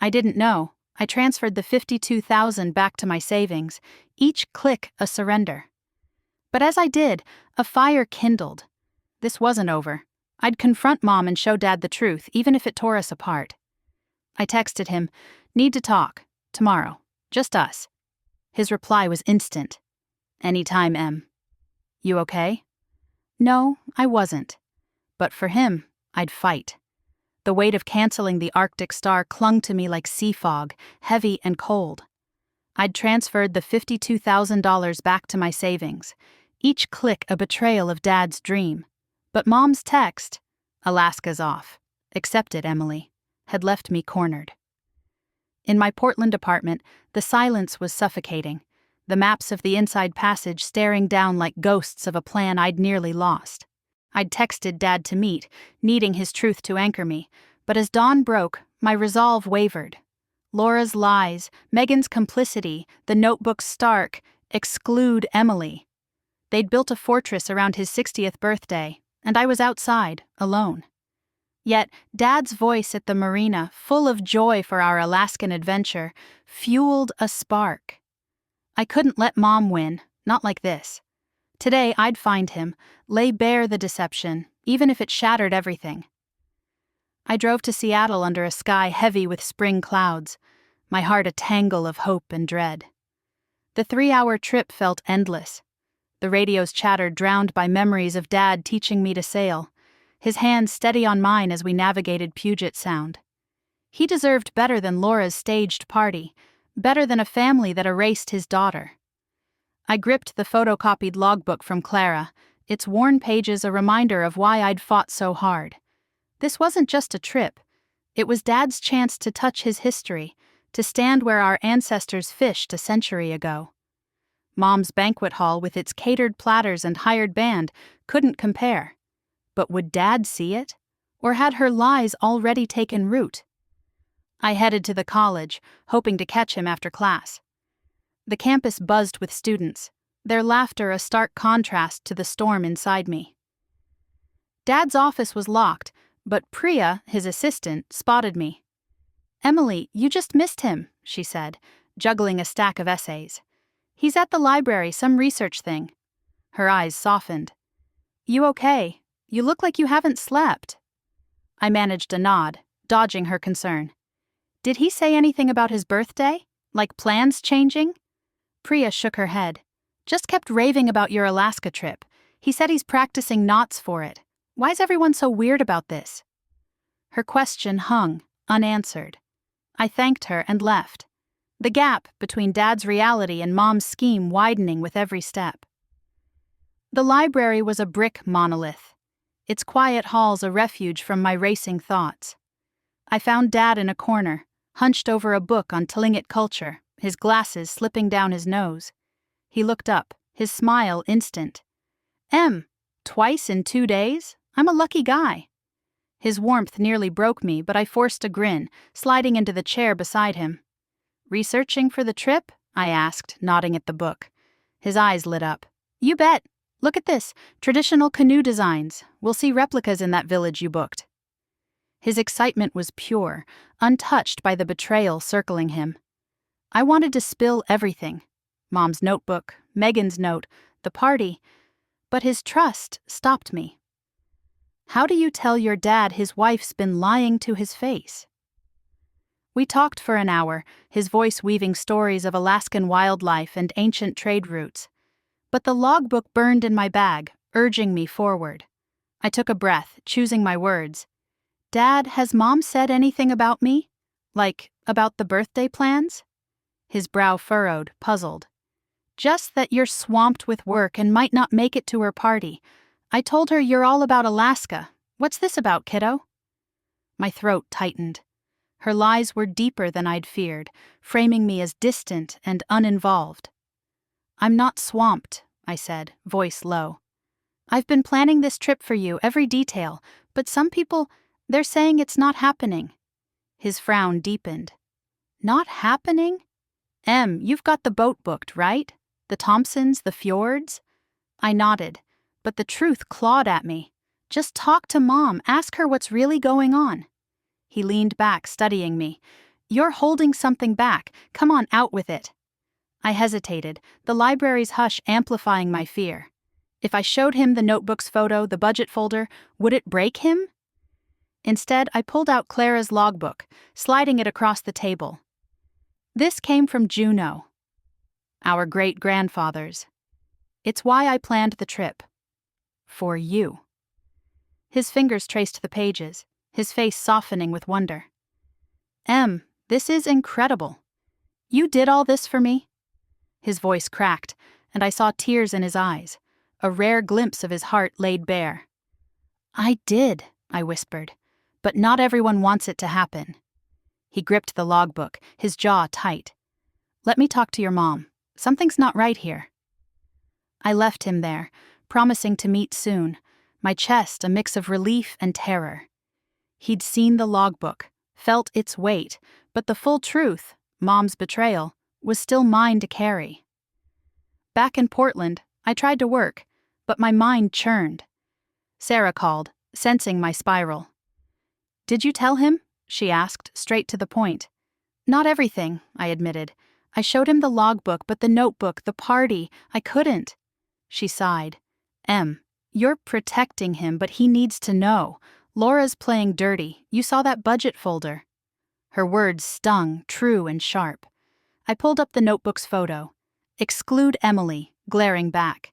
I didn't know. I transferred the $52,000 back to my savings, each click a surrender. But as I did, a fire kindled. This wasn't over. I'd confront Mom and show Dad the truth, even if it tore us apart. I texted him, need to talk. Tomorrow. Just us. His reply was instant. Anytime, Em. You okay? No, I wasn't. But for him, I'd fight. The weight of canceling the Arctic Star clung to me like sea fog, heavy and cold. I'd transferred the $52,000 back to my savings, each click a betrayal of Dad's dream. But Mom's text, Alaska's off, accepted, Emily, had left me cornered. In my Portland apartment, the silence was suffocating, the maps of the inside passage staring down like ghosts of a plan I'd nearly lost. I'd texted Dad to meet, needing his truth to anchor me, but as dawn broke, my resolve wavered. Laura's lies, Megan's complicity, the notebook's stark, exclude Emily. They'd built a fortress around his 60th birthday, and I was outside, alone. Yet, Dad's voice at the marina, full of joy for our Alaskan adventure, fueled a spark. I couldn't let Mom win, not like this. Today, I'd find him, lay bare the deception, even if it shattered everything. I drove to Seattle under a sky heavy with spring clouds, my heart a tangle of hope and dread. The 3-hour trip felt endless. The radio's chatter drowned by memories of Dad teaching me to sail, his hands steady on mine as we navigated Puget Sound. He deserved better than Laura's staged party, better than a family that erased his daughter. I gripped the photocopied logbook from Clara, its worn pages a reminder of why I'd fought so hard. This wasn't just a trip. It was Dad's chance to touch his history, to stand where our ancestors fished a century ago. Mom's banquet hall with its catered platters and hired band couldn't compare. But would Dad see it? Or had her lies already taken root? I headed to the college, hoping to catch him after class. The campus buzzed with students, their laughter a stark contrast to the storm inside me. Dad's office was locked, but Priya, his assistant, spotted me. "Emily, you just missed him," she said, juggling a stack of essays. "He's at the library, some research thing." Her eyes softened. "You okay? You look like you haven't slept." I managed a nod, dodging her concern. "Did he say anything about his birthday? Like plans changing?" Priya shook her head. "Just kept raving about your Alaska trip. He said he's practicing knots for it. Why's everyone so weird about this?" Her question hung, unanswered. I thanked her and left, the gap between Dad's reality and Mom's scheme widening with every step. The library was a brick monolith, its quiet halls a refuge from my racing thoughts. I found Dad in a corner, hunched over a book on Tlingit culture, his glasses slipping down his nose. He looked up, his smile instant. Twice in 2 days? I'm a lucky guy." His warmth nearly broke me, but I forced a grin, sliding into the chair beside him. "Researching for the trip?" I asked, nodding at the book. His eyes lit up. "You bet. Look at this, traditional canoe designs. We'll see replicas in that village you booked." His excitement was pure, untouched by the betrayal circling him. I wanted to spill everything. Mom's notebook, Megan's note, the party. But his trust stopped me. "How do you tell your dad his wife's been lying to his face?" We talked for an hour, his voice weaving stories of Alaskan wildlife and ancient trade routes. But the logbook burned in my bag, urging me forward. I took a breath, choosing my words. "Dad, has Mom said anything about me? Like, about the birthday plans?" His brow furrowed, puzzled. "Just that you're swamped with work and might not make it to her party. I told her you're all about Alaska. What's this about, kiddo?" My throat tightened. Her lies were deeper than I'd feared, framing me as distant and uninvolved. "I'm not swamped," I said, voice low. "I've been planning this trip for you, every detail, but some people, they're saying it's not happening." His frown deepened. "Not happening? You've got the boat booked, right? The Thompsons, the fjords?" I nodded, but the truth clawed at me. "Just talk to Mom, ask her what's really going on." He leaned back, studying me. "You're holding something back. Come on, out with it." I hesitated, the library's hush amplifying my fear. If I showed him the notebook's photo, the budget folder, would it break him? Instead, I pulled out Clara's logbook, sliding it across the table. "This came from Juneau, our great-grandfathers. It's why I planned the trip. For you." His fingers traced the pages, his face softening with wonder. This is incredible. You did all this for me?" His voice cracked, and I saw tears in his eyes, a rare glimpse of his heart laid bare. "I did," I whispered, "but not everyone wants it to happen." He gripped the logbook, his jaw tight. "Let me talk to your mom. Something's not right here." I left him there, promising to meet soon, my chest a mix of relief and terror. He'd seen the logbook, felt its weight, but the full truth, Mom's betrayal, was still mine to carry. Back in Portland, I tried to work, but my mind churned. Sarah called, sensing my spiral. "Did you tell him?" she asked, straight to the point. "Not everything," I admitted. "I showed him the logbook, but the notebook, the party, I couldn't." She sighed. You're protecting him, but he needs to know. Laura's playing dirty. You saw that budget folder." Her words stung, true and sharp. I pulled up the notebook's photo. "Exclude Emily," glaring back.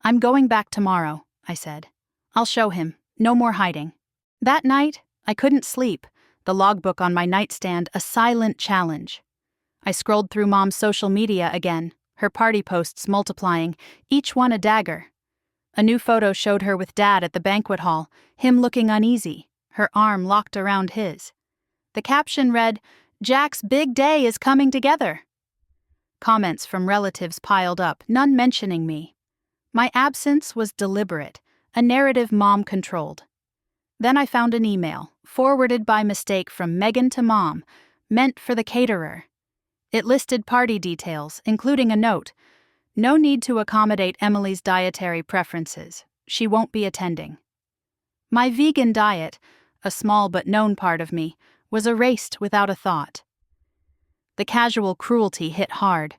"I'm going back tomorrow," I said. "I'll show him. No more hiding." That night, I couldn't sleep, the logbook on my nightstand a silent challenge. I scrolled through Mom's social media again, her party posts multiplying, each one a dagger. A new photo showed her with Dad at the banquet hall, him looking uneasy, her arm locked around his. The caption read, "Jack's big day is coming together." Comments from relatives piled up, none mentioning me. My absence was deliberate, a narrative Mom controlled. Then I found an email, forwarded by mistake from Megan to Mom, meant for the caterer. It listed party details, including a note. No need to accommodate Emily's dietary preferences. She won't be attending. My vegan diet, a small but known part of me, was erased without a thought. The casual cruelty hit hard,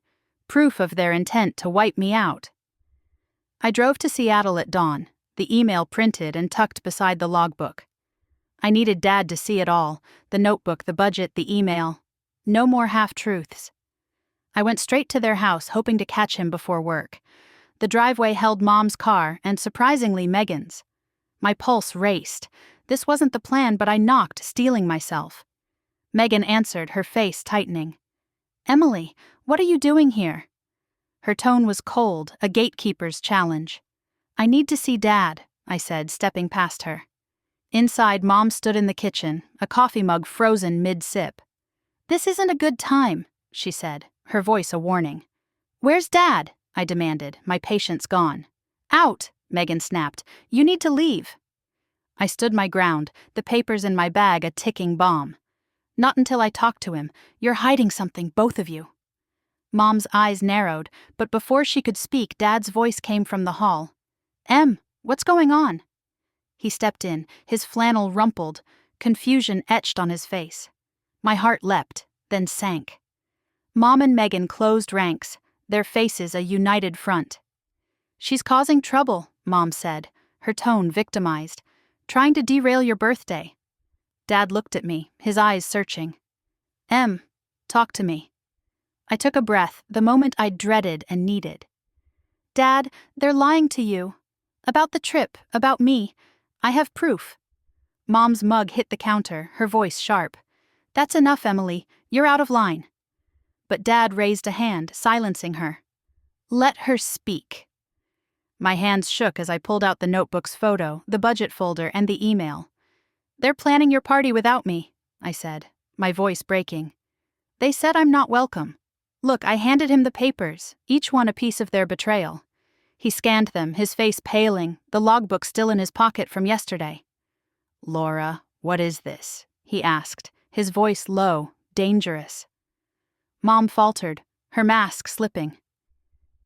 proof of their intent to wipe me out. I drove to Seattle at dawn, the email printed and tucked beside the logbook. I needed Dad to see it all, the notebook, the budget, the email. No more half-truths. I went straight to their house, hoping to catch him before work. The driveway held Mom's car and, surprisingly, Megan's. My pulse raced. This wasn't the plan, but I knocked, steeling myself. Megan answered, her face tightening. "Emily, what are you doing here?" Her tone was cold, a gatekeeper's challenge. "I need to see Dad," I said, stepping past her. Inside, Mom stood in the kitchen, a coffee mug frozen mid-sip. "This isn't a good time," she said, her voice a warning. "Where's Dad?" I demanded, my patience gone. "Out," Megan snapped. "You need to leave." I stood my ground, the papers in my bag a ticking bomb. "Not until I talk to him. You're hiding something, both of you." Mom's eyes narrowed, but before she could speak, Dad's voice came from the hall. "Em, what's going on?" He stepped in, his flannel rumpled, confusion etched on his face. My heart leapt, then sank. Mom and Megan closed ranks, their faces a united front. "She's causing trouble," Mom said, her tone victimized. "Trying to derail your birthday." Dad looked at me, his eyes searching. "Em, talk to me." I took a breath, the moment I dreaded and needed. "Dad, they're lying to you. About the trip, about me. I have proof." Mom's mug hit the counter, her voice sharp. "That's enough, Emily. You're out of line." But Dad raised a hand, silencing her. "Let her speak." My hands shook as I pulled out the notebook's photo, the budget folder, and the email. "They're planning your party without me," I said, my voice breaking. "They said I'm not welcome. Look, I handed him the papers, each one a piece of their betrayal." He scanned them, his face paling, the logbook still in his pocket from yesterday. "Laura, what is this?" he asked, his voice low, dangerous. Mom faltered, her mask slipping.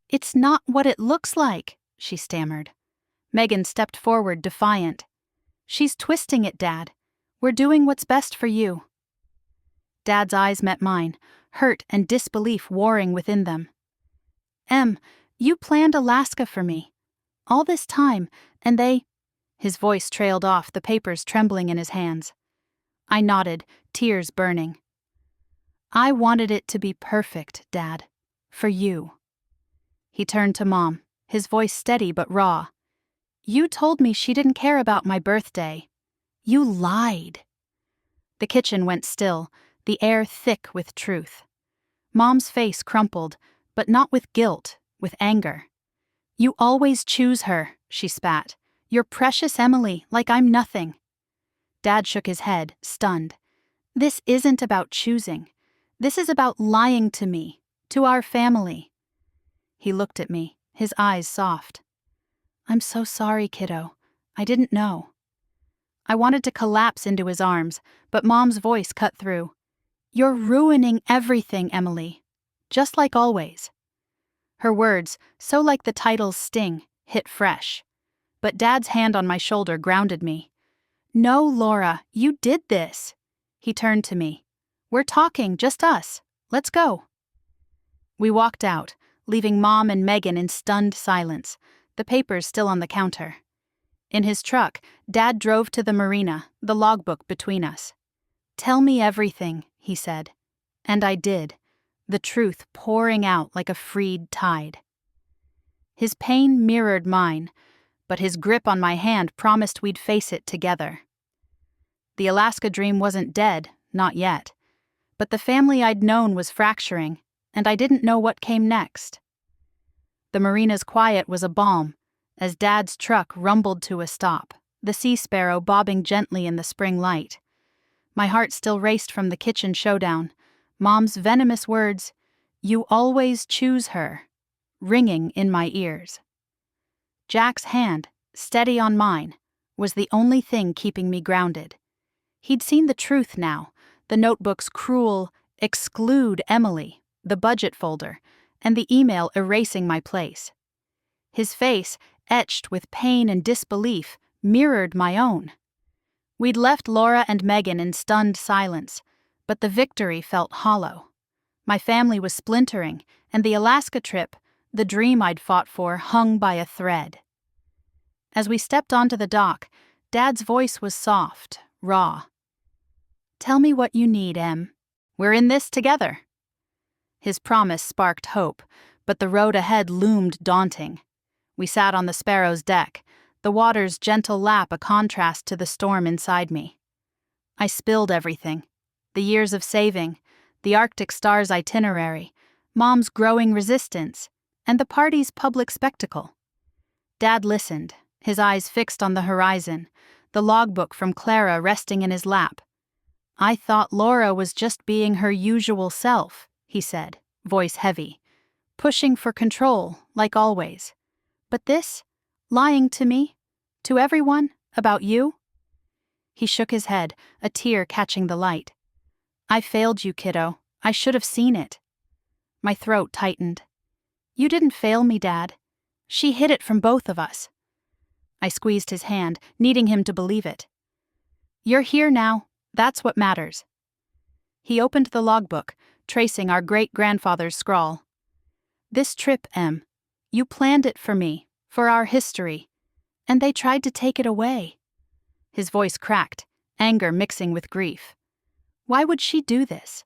"It's not what it looks like," she stammered. Megan stepped forward, defiant. "She's twisting it, Dad. We're doing what's best for you." Dad's eyes met mine, hurt and disbelief warring within them. "Em, you planned Alaska for me. All this time, and they—" His voice trailed off, the papers trembling in his hands. I nodded, tears burning. "I wanted it to be perfect, Dad. For you." He turned to Mom, his voice steady but raw. "You told me she didn't care about my birthday. You lied." The kitchen went still, the air thick with truth. Mom's face crumpled, but not with guilt, with anger. "You always choose her," she spat. "Your precious Emily, like I'm nothing." Dad shook his head, stunned. "This isn't about choosing. This is about lying to me, to our family." He looked at me, his eyes soft. "I'm so sorry, kiddo. I didn't know." I wanted to collapse into his arms, but Mom's voice cut through. "You're ruining everything, Emily. Just like always." Her words, so like the title's sting, hit fresh. But Dad's hand on my shoulder grounded me. "No, Laura, you did this." He turned to me. "We're talking, just us. Let's go." We walked out, leaving Mom and Megan in stunned silence, the papers still on the counter. In his truck, Dad drove to the marina, the logbook between us. "Tell me everything," he said. And I did, the truth pouring out like a freed tide. His pain mirrored mine, but his grip on my hand promised we'd face it together. The Alaska dream wasn't dead, not yet. But the family I'd known was fracturing, and I didn't know what came next. The marina's quiet was a balm, as Dad's truck rumbled to a stop, the sea sparrow bobbing gently in the spring light. My heart still raced from the kitchen showdown, Mom's venomous words, "You always choose her," ringing in my ears. Jack's hand, steady on mine, was the only thing keeping me grounded. He'd seen the truth now, the notebook's cruel "exclude Emily," the budget folder, and the email erasing my place. His face, etched with pain and disbelief, mirrored my own. We'd left Laura and Megan in stunned silence, but the victory felt hollow. My family was splintering, and the Alaska trip, the dream I'd fought for, hung by a thread. As we stepped onto the dock, Dad's voice was soft, raw. "Tell me what you need, Em. We're in this together." His promise sparked hope, but the road ahead loomed daunting. We sat on the Sparrow's deck, the water's gentle lap a contrast to the storm inside me. I spilled everything: the years of saving, the Arctic Star's itinerary, Mom's growing resistance, and the party's public spectacle. Dad listened, his eyes fixed on the horizon, the logbook from Clara resting in his lap. "I thought Laura was just being her usual self," he said, voice heavy, pushing for control, like always. "But this? Lying to me? To everyone? About you?" He shook his head, a tear catching the light. "I failed you, kiddo. I should have seen it." My throat tightened. "You didn't fail me, Dad. She hid it from both of us." I squeezed his hand, needing him to believe it. "You're here now. That's what matters." He opened the logbook, tracing our great-grandfather's scrawl. "This trip, Em. You planned it for me, for our history, and they tried to take it away." His voice cracked, anger mixing with grief. Why would she do this?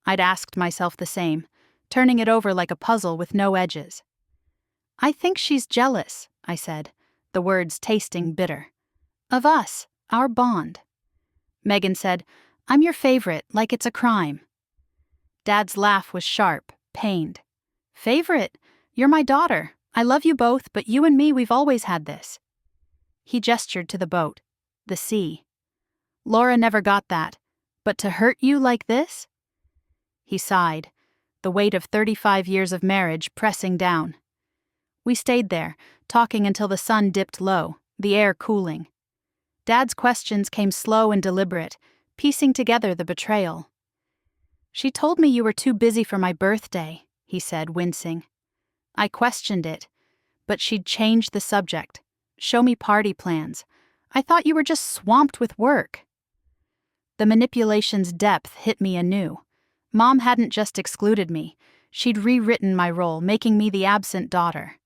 I'd asked myself the same, turning it over like a puzzle with no edges. "I think she's jealous," I said, the words tasting bitter. "Of us, our bond." Megan said, "I'm your favorite, like it's a crime." Dad's laugh was sharp, pained. "Favorite? You're my daughter. I love you both, but you and me, we've always had this." He gestured to the boat, the sea. "Laura never got that, but to hurt you like this?" He sighed, the weight of 35 years of marriage pressing down. We stayed there, talking until the sun dipped low, the air cooling. Dad's questions came slow and deliberate, piecing together the betrayal. "She told me you were too busy for my birthday," he said, wincing. I questioned it, but she'd changed the subject, show me party plans. "I thought you were just swamped with work." The manipulation's depth hit me anew. Mom hadn't just excluded me, she'd rewritten my role, making me the absent daughter.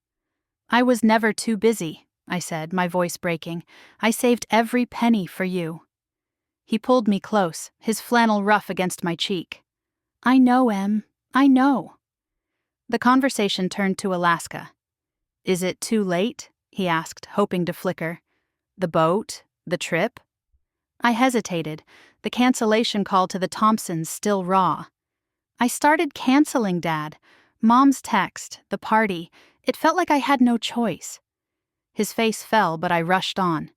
"I was never too busy," I said, my voice breaking. "I saved every penny for you." He pulled me close, his flannel rough against my cheek. "I know, Em. I know." The conversation turned to Alaska. "Is it too late?" he asked, hoping to flicker. "The boat? The trip?" I hesitated, the cancellation call to the Thompsons still raw. "I started canceling, Dad. Mom's text, the party. It felt like I had no choice." His face fell, but I rushed on.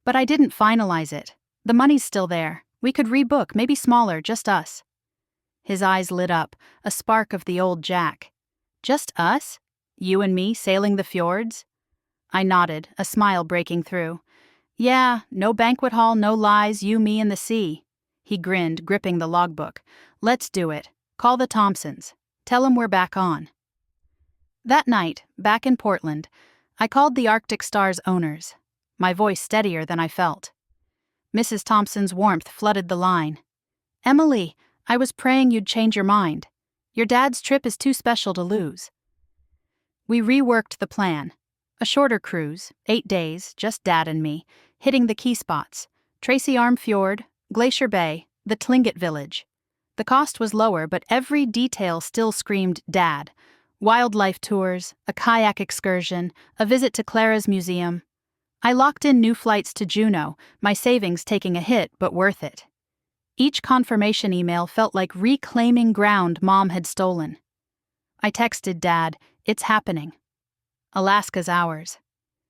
"But I didn't finalize it. The money's still there. We could rebook, maybe smaller, just us." His eyes lit up, a spark of the old Jack. "Just us? You and me sailing the fjords?" I nodded, a smile breaking through. "Yeah, no banquet hall, no lies, you, me, and the sea." He grinned, gripping the logbook. "Let's do it. Call the Thompsons. Tell 'em we're back on." That night, back in Portland, I called the Arctic Star's owners, my voice steadier than I felt. Mrs. Thompson's warmth flooded the line. "Emily, I was praying you'd change your mind. Your dad's trip is too special to lose." We reworked the plan. A shorter cruise, 8 days, just Dad and me, hitting the key spots: Tracy Arm Fjord, Glacier Bay, the Tlingit Village. The cost was lower, but every detail still screamed Dad. Wildlife tours, a kayak excursion, a visit to Clara's museum. I locked in new flights to Juneau, my savings taking a hit, but worth it. Each confirmation email felt like reclaiming ground Mom had stolen. I texted Dad, "It's happening. Alaska's ours."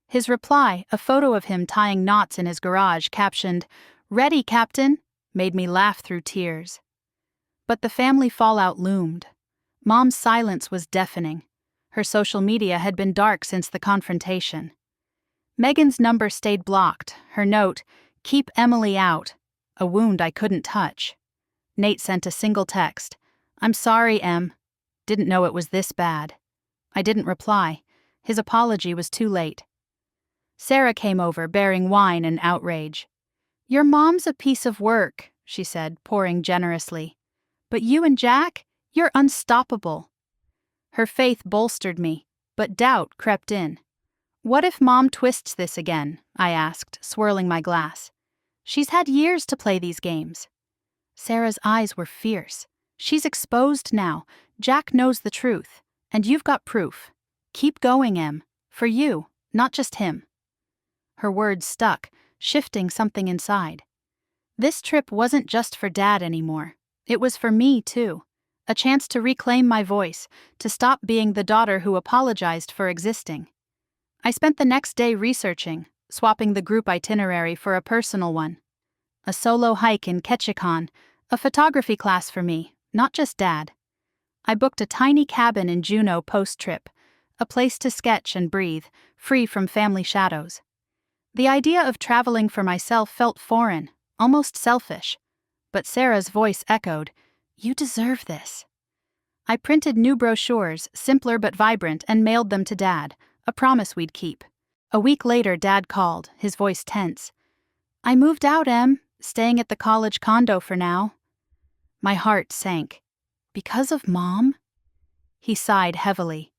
His reply, a photo of him tying knots in his garage, captioned, "Ready, Captain," made me laugh through tears. But the family fallout loomed. Mom's silence was deafening. Her social media had been dark since the confrontation. Megan's number stayed blocked, her note, "Keep Emily out," a wound I couldn't touch. Nate sent a single text. "I'm sorry, Em. Didn't know it was this bad." I didn't reply. His apology was too late. Sarah came over, bearing wine and outrage. "Your mom's a piece of work," she said, pouring generously. "But you and Jack, you're unstoppable." Her faith bolstered me, but doubt crept in. "What if Mom twists this again?" I asked, swirling my glass. "She's had years to play these games." Sarah's eyes were fierce. "She's exposed now. Jack knows the truth. And you've got proof. Keep going, Em. For you, not just him." Her words stuck, shifting something inside. This trip wasn't just for Dad anymore. It was for me, too. A chance to reclaim my voice, to stop being the daughter who apologized for existing. I spent the next day researching, swapping the group itinerary for a personal one. A solo hike in Ketchikan, a photography class for me, not just Dad. I booked a tiny cabin in Juneau post-trip, a place to sketch and breathe, free from family shadows. The idea of traveling for myself felt foreign, almost selfish. But Sarah's voice echoed, "You deserve this." I printed new brochures, simpler but vibrant, and mailed them to Dad, a promise we'd keep. A week later, Dad called, his voice tense. "I moved out, Em, staying at the college condo for now." My heart sank. "Because of Mom?" He sighed heavily.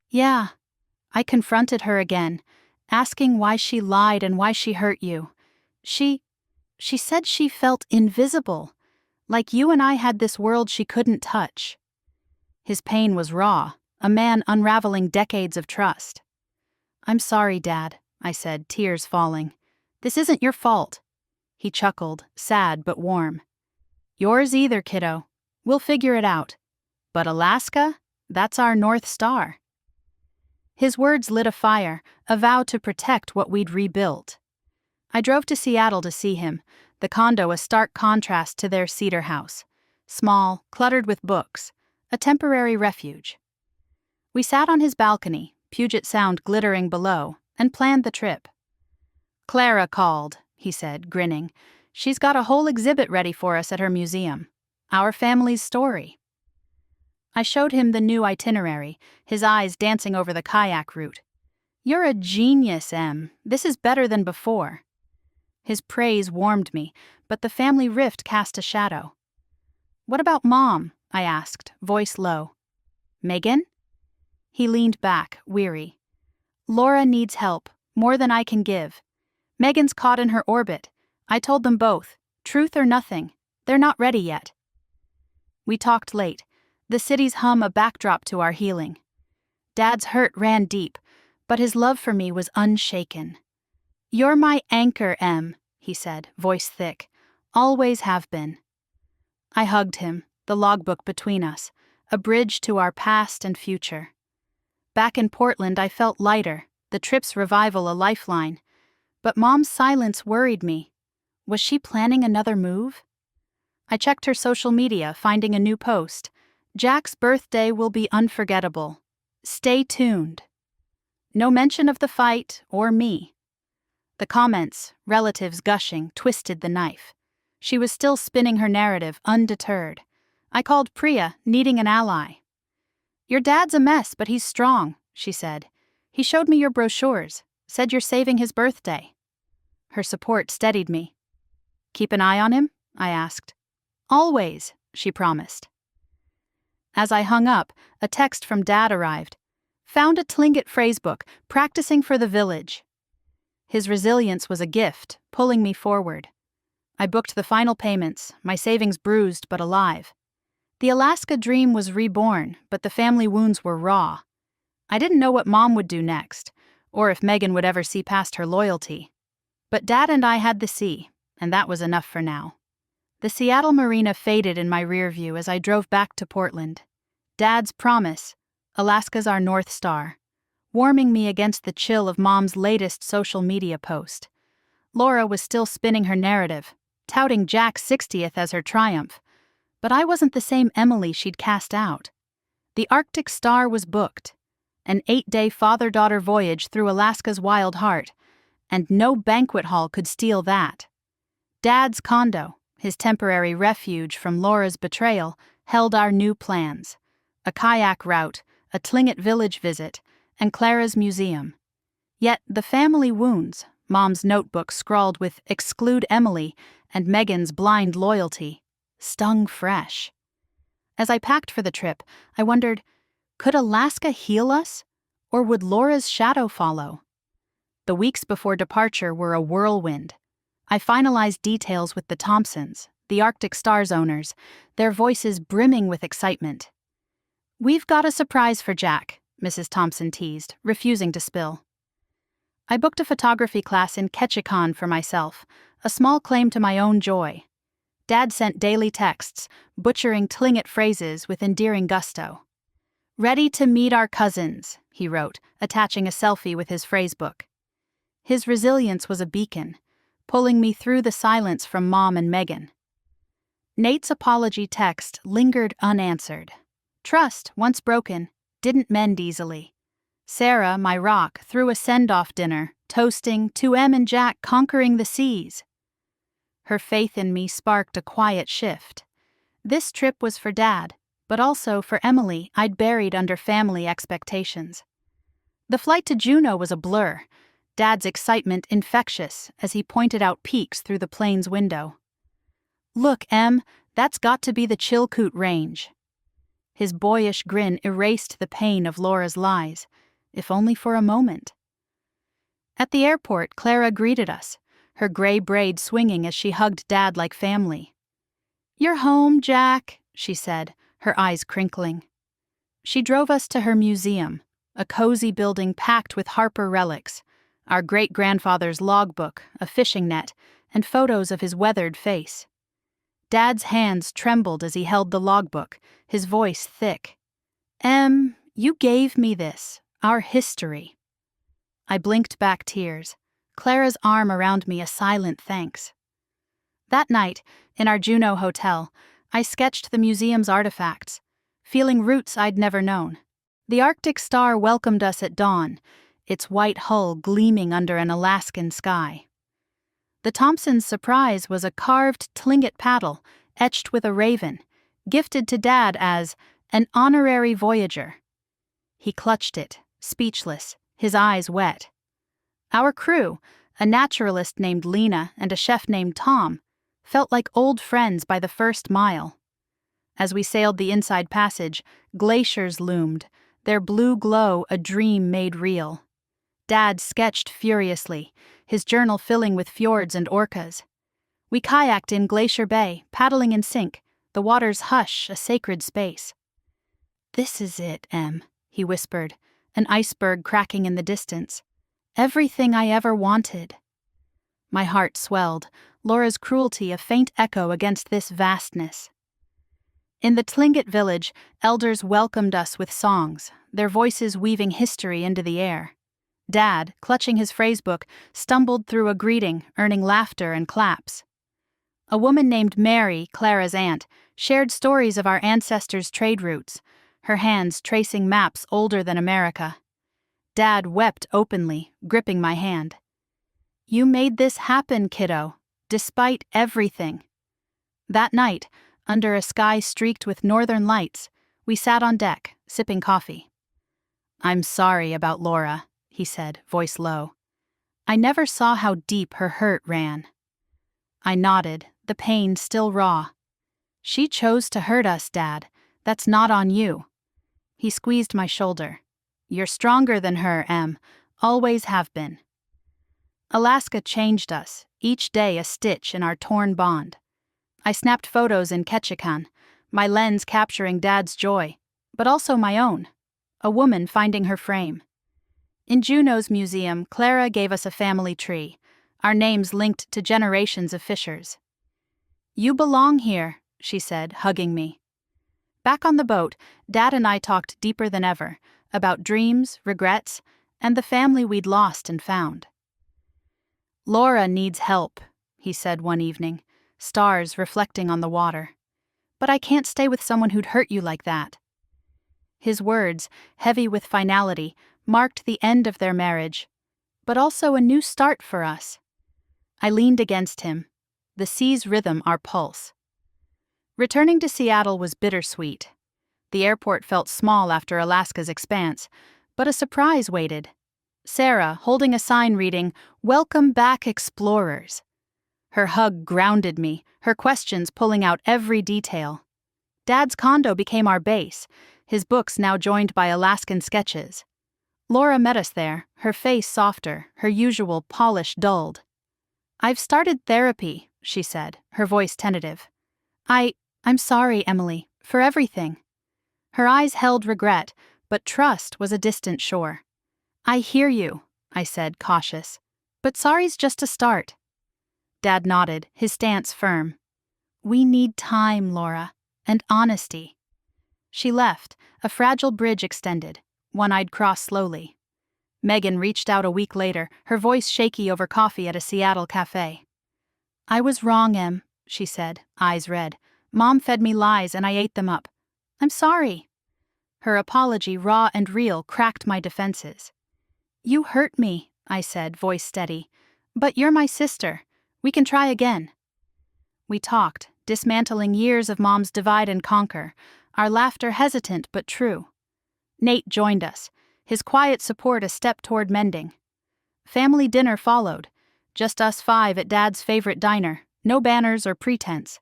"Yeah." I confronted her again, asking why she lied and why she hurt you. She said she felt invisible, like you and I had this world she couldn't touch. His pain was raw, a man unraveling decades of trust. "I'm sorry, Dad," I said, tears falling. "This isn't your fault." He chuckled, sad but warm. "Yours either, kiddo. We'll figure it out. But Alaska? That's our North Star." His words lit a fire, a vow to protect what we'd rebuilt. I drove to Seattle to see him, the condo a stark contrast to their cedar house. Small, cluttered with books, a temporary refuge. We sat on his balcony, Puget Sound glittering below, and planned the trip. "Clara called," he said, grinning. "She's got a whole exhibit ready for us at her museum. Our family's story." I showed him the new itinerary, his eyes dancing over the kayak route. "You're a genius, Em. This is better than before." His praise warmed me, but the family rift cast a shadow. "What about Mom?" I asked, voice low. "Megan?" He leaned back, weary. "Laura needs help, more than I can give. Megan's caught in her orbit. I told them both, truth or nothing. They're not ready yet." We talked late, the city's hum a backdrop to our healing. Dad's hurt ran deep, but his love for me was unshaken. "You're my anchor, Em," he said, voice thick. "Always have been." I hugged him, the logbook between us, a bridge to our past and future. Back in Portland, I felt lighter, the trip's revival a lifeline. But Mom's silence worried me. Was she planning another move? I checked her social media, finding a new post. "Jack's birthday will be unforgettable. Stay tuned." No mention of the fight or me. The comments, relatives gushing, twisted the knife. She was still spinning her narrative, undeterred. I called Priya, needing an ally. "Your dad's a mess, but he's strong," she said. "He showed me your brochures, said you're saving his birthday." Her support steadied me. "Keep an eye on him?" I asked. "Always," she promised. As I hung up, a text from Dad arrived. "Found a Tlingit phrasebook, practicing for the village." His resilience was a gift, pulling me forward. I booked the final payments, my savings bruised but alive. The Alaska dream was reborn, but the family wounds were raw. I didn't know what Mom would do next, or if Megan would ever see past her loyalty. But Dad and I had the sea, and that was enough for now. The Seattle marina faded in my rear view as I drove back to Portland. Dad's promise, "Alaska's our North Star," warming me against the chill of Mom's latest social media post. Laura was still spinning her narrative, touting Jack's 60th as her triumph. But I wasn't the same Emily she'd cast out. The Arctic Star was booked, an 8-day father-daughter voyage through Alaska's wild heart, and no banquet hall could steal that. Dad's condo, his temporary refuge from Laura's betrayal, held our new plans: a kayak route, a Tlingit village visit, and Clara's museum. Yet the family wounds, Mom's notebook scrawled with "Exclude Emily" and Megan's blind loyalty, stung fresh. As I packed for the trip, I wondered, could Alaska heal us, or would Laura's shadow follow? The weeks before departure were a whirlwind. I finalized details with the Thompsons, the Arctic Stars owners, their voices brimming with excitement. "We've got a surprise for Jack," Mrs. Thompson teased, refusing to spill. I booked a photography class in Ketchikan for myself, a small claim to my own joy. Dad sent daily texts, butchering Tlingit phrases with endearing gusto. "Ready to meet our cousins," he wrote, attaching a selfie with his phrasebook. His resilience was a beacon, pulling me through the silence from Mom and Megan. Nate's apology text lingered unanswered. Trust, once broken, didn't mend easily. Sarah, my rock, threw a send-off dinner, toasting to Em and Jack conquering the seas. Her faith in me sparked a quiet shift. This trip was for Dad, but also for Emily I'd buried under family expectations. The flight to Juneau was a blur, Dad's excitement infectious as he pointed out peaks through the plane's window. "Look, Em, that's got to be the Chilkoot Range." His boyish grin erased the pain of Laura's lies, if only for a moment. At the airport, Clara greeted us, her gray braid swinging as she hugged Dad like family. "You're home, Jack," she said, her eyes crinkling. She drove us to her museum, a cozy building packed with Harper relics, our great-grandfather's logbook, a fishing net, and photos of his weathered face. Dad's hands trembled as he held the logbook, his voice thick. "Em, you gave me this, our history." I blinked back tears, Clara's arm around me a silent thanks. That night, in our Juneau hotel, I sketched the museum's artifacts, feeling roots I'd never known. The Arctic Star welcomed us at dawn, its white hull gleaming under an Alaskan sky. The Thompsons' surprise was a carved Tlingit paddle, etched with a raven, gifted to Dad as an honorary voyager. He clutched it, speechless, his eyes wet. Our crew, a naturalist named Lena and a chef named Tom, felt like old friends by the first mile. As we sailed the inside passage, glaciers loomed, their blue glow a dream made real. Dad sketched furiously, his journal filling with fjords and orcas. We kayaked in Glacier Bay, paddling in sync, the water's hush a sacred space. "This is it, Em," he whispered, an iceberg cracking in the distance. "Everything I ever wanted." My heart swelled, Laura's cruelty a faint echo against this vastness. In the Tlingit village, elders welcomed us with songs, their voices weaving history into the air. Dad, clutching his phrasebook, stumbled through a greeting, earning laughter and claps. A woman named Mary, Clara's aunt, shared stories of our ancestors' trade routes, her hands tracing maps older than America. Dad wept openly, gripping my hand. "You made this happen, kiddo, despite everything." That night, under a sky streaked with northern lights, we sat on deck, sipping coffee. "I'm sorry about Laura," he said, voice low. "I never saw how deep her hurt ran." I nodded, the pain still raw. "She chose to hurt us, Dad. That's not on you." He squeezed my shoulder. "You're stronger than her, Em. Always have been." Alaska changed us, each day a stitch in our torn bond. I snapped photos in Ketchikan, my lens capturing Dad's joy, but also my own, a woman finding her frame. In Juneau's museum, Clara gave us a family tree, our names linked to generations of fishers. "You belong here," she said, hugging me. Back on the boat, Dad and I talked deeper than ever, about dreams, regrets, and the family we'd lost and found. "Laura needs help," he said one evening, stars reflecting on the water. "But I can't stay with someone who'd hurt you like that." His words, heavy with finality, marked the end of their marriage, but also a new start for us. I leaned against him, the sea's rhythm our pulse. Returning to Seattle was bittersweet. The airport felt small after Alaska's expanse, but a surprise waited. Sarah, holding a sign reading, "Welcome back, explorers." Her hug grounded me, her questions pulling out every detail. Dad's condo became our base, his books now joined by Alaskan sketches. Laura met us there, her face softer, her usual polish dulled. "I've started therapy," she said, her voice tentative. I'm sorry, Emily, for everything." Her eyes held regret, but trust was a distant shore. "I hear you," I said, cautious. "But sorry's just a start." Dad nodded, his stance firm. "We need time, Laura, and honesty." She left, a fragile bridge extended, one I'd cross slowly. Megan reached out a week later, her voice shaky over coffee at a Seattle cafe. "I was wrong, Em," she said, eyes red. "Mom fed me lies and I ate them up. I'm sorry." Her apology, raw and real, cracked my defenses. "You hurt me," I said, voice steady. "But you're my sister. We can try again." We talked, dismantling years of Mom's divide and conquer, our laughter hesitant but true. Nate joined us, his quiet support a step toward mending. Family dinner followed, just us 5 at Dad's favorite diner, no banners or pretense.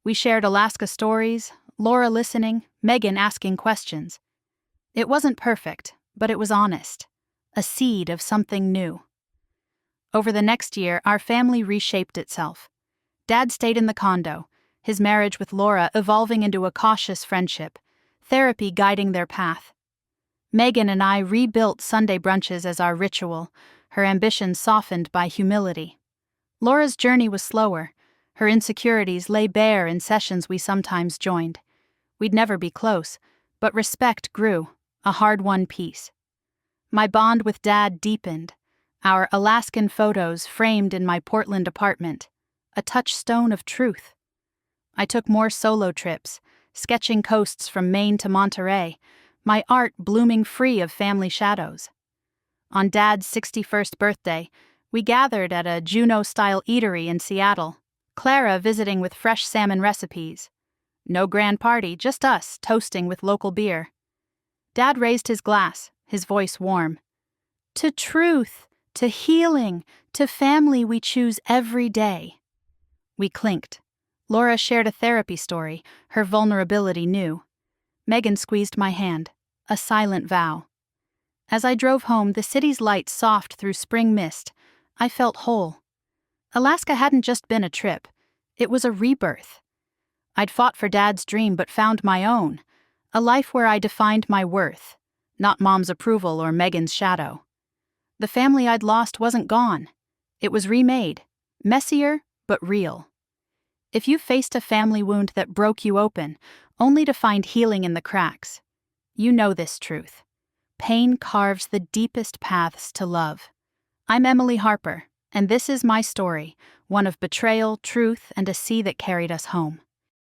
We shared Alaska stories, Laura listening, Megan asking questions. It wasn't perfect, but it was honest, a seed of something new. Over the next year, our family reshaped itself. Dad stayed in the condo, his marriage with Laura evolving into a cautious friendship, therapy guiding their path. Megan and I rebuilt Sunday brunches as our ritual, her ambition softened by humility. Laura's journey was slower. Her insecurities lay bare in sessions we sometimes joined. We'd never be close, but respect grew, a hard-won peace. My bond with Dad deepened, our Alaskan photos framed in my Portland apartment, a touchstone of truth. I took more solo trips, sketching coasts from Maine to Monterey, my art blooming free of family shadows. On Dad's 61st birthday, we gathered at a Juneau-style eatery in Seattle, Clara visiting with fresh salmon recipes. No grand party, just us toasting with local beer. Dad raised his glass, his voice warm. "To truth, to healing, to family we choose every day." We clinked. Laura shared a therapy story, her vulnerability new. Megan squeezed my hand, a silent vow. As I drove home, the city's lights soft through spring mist, I felt whole. Alaska hadn't just been a trip, it was a rebirth. I'd fought for Dad's dream but found my own, a life where I defined my worth, not Mom's approval or Megan's shadow. The family I'd lost wasn't gone. It was remade, messier but real. If you faced a family wound that broke you open, only to find healing in the cracks, you know this truth. Pain carves the deepest paths to love. I'm Emily Harper, and this is my story, one of betrayal, truth, and a sea that carried us home.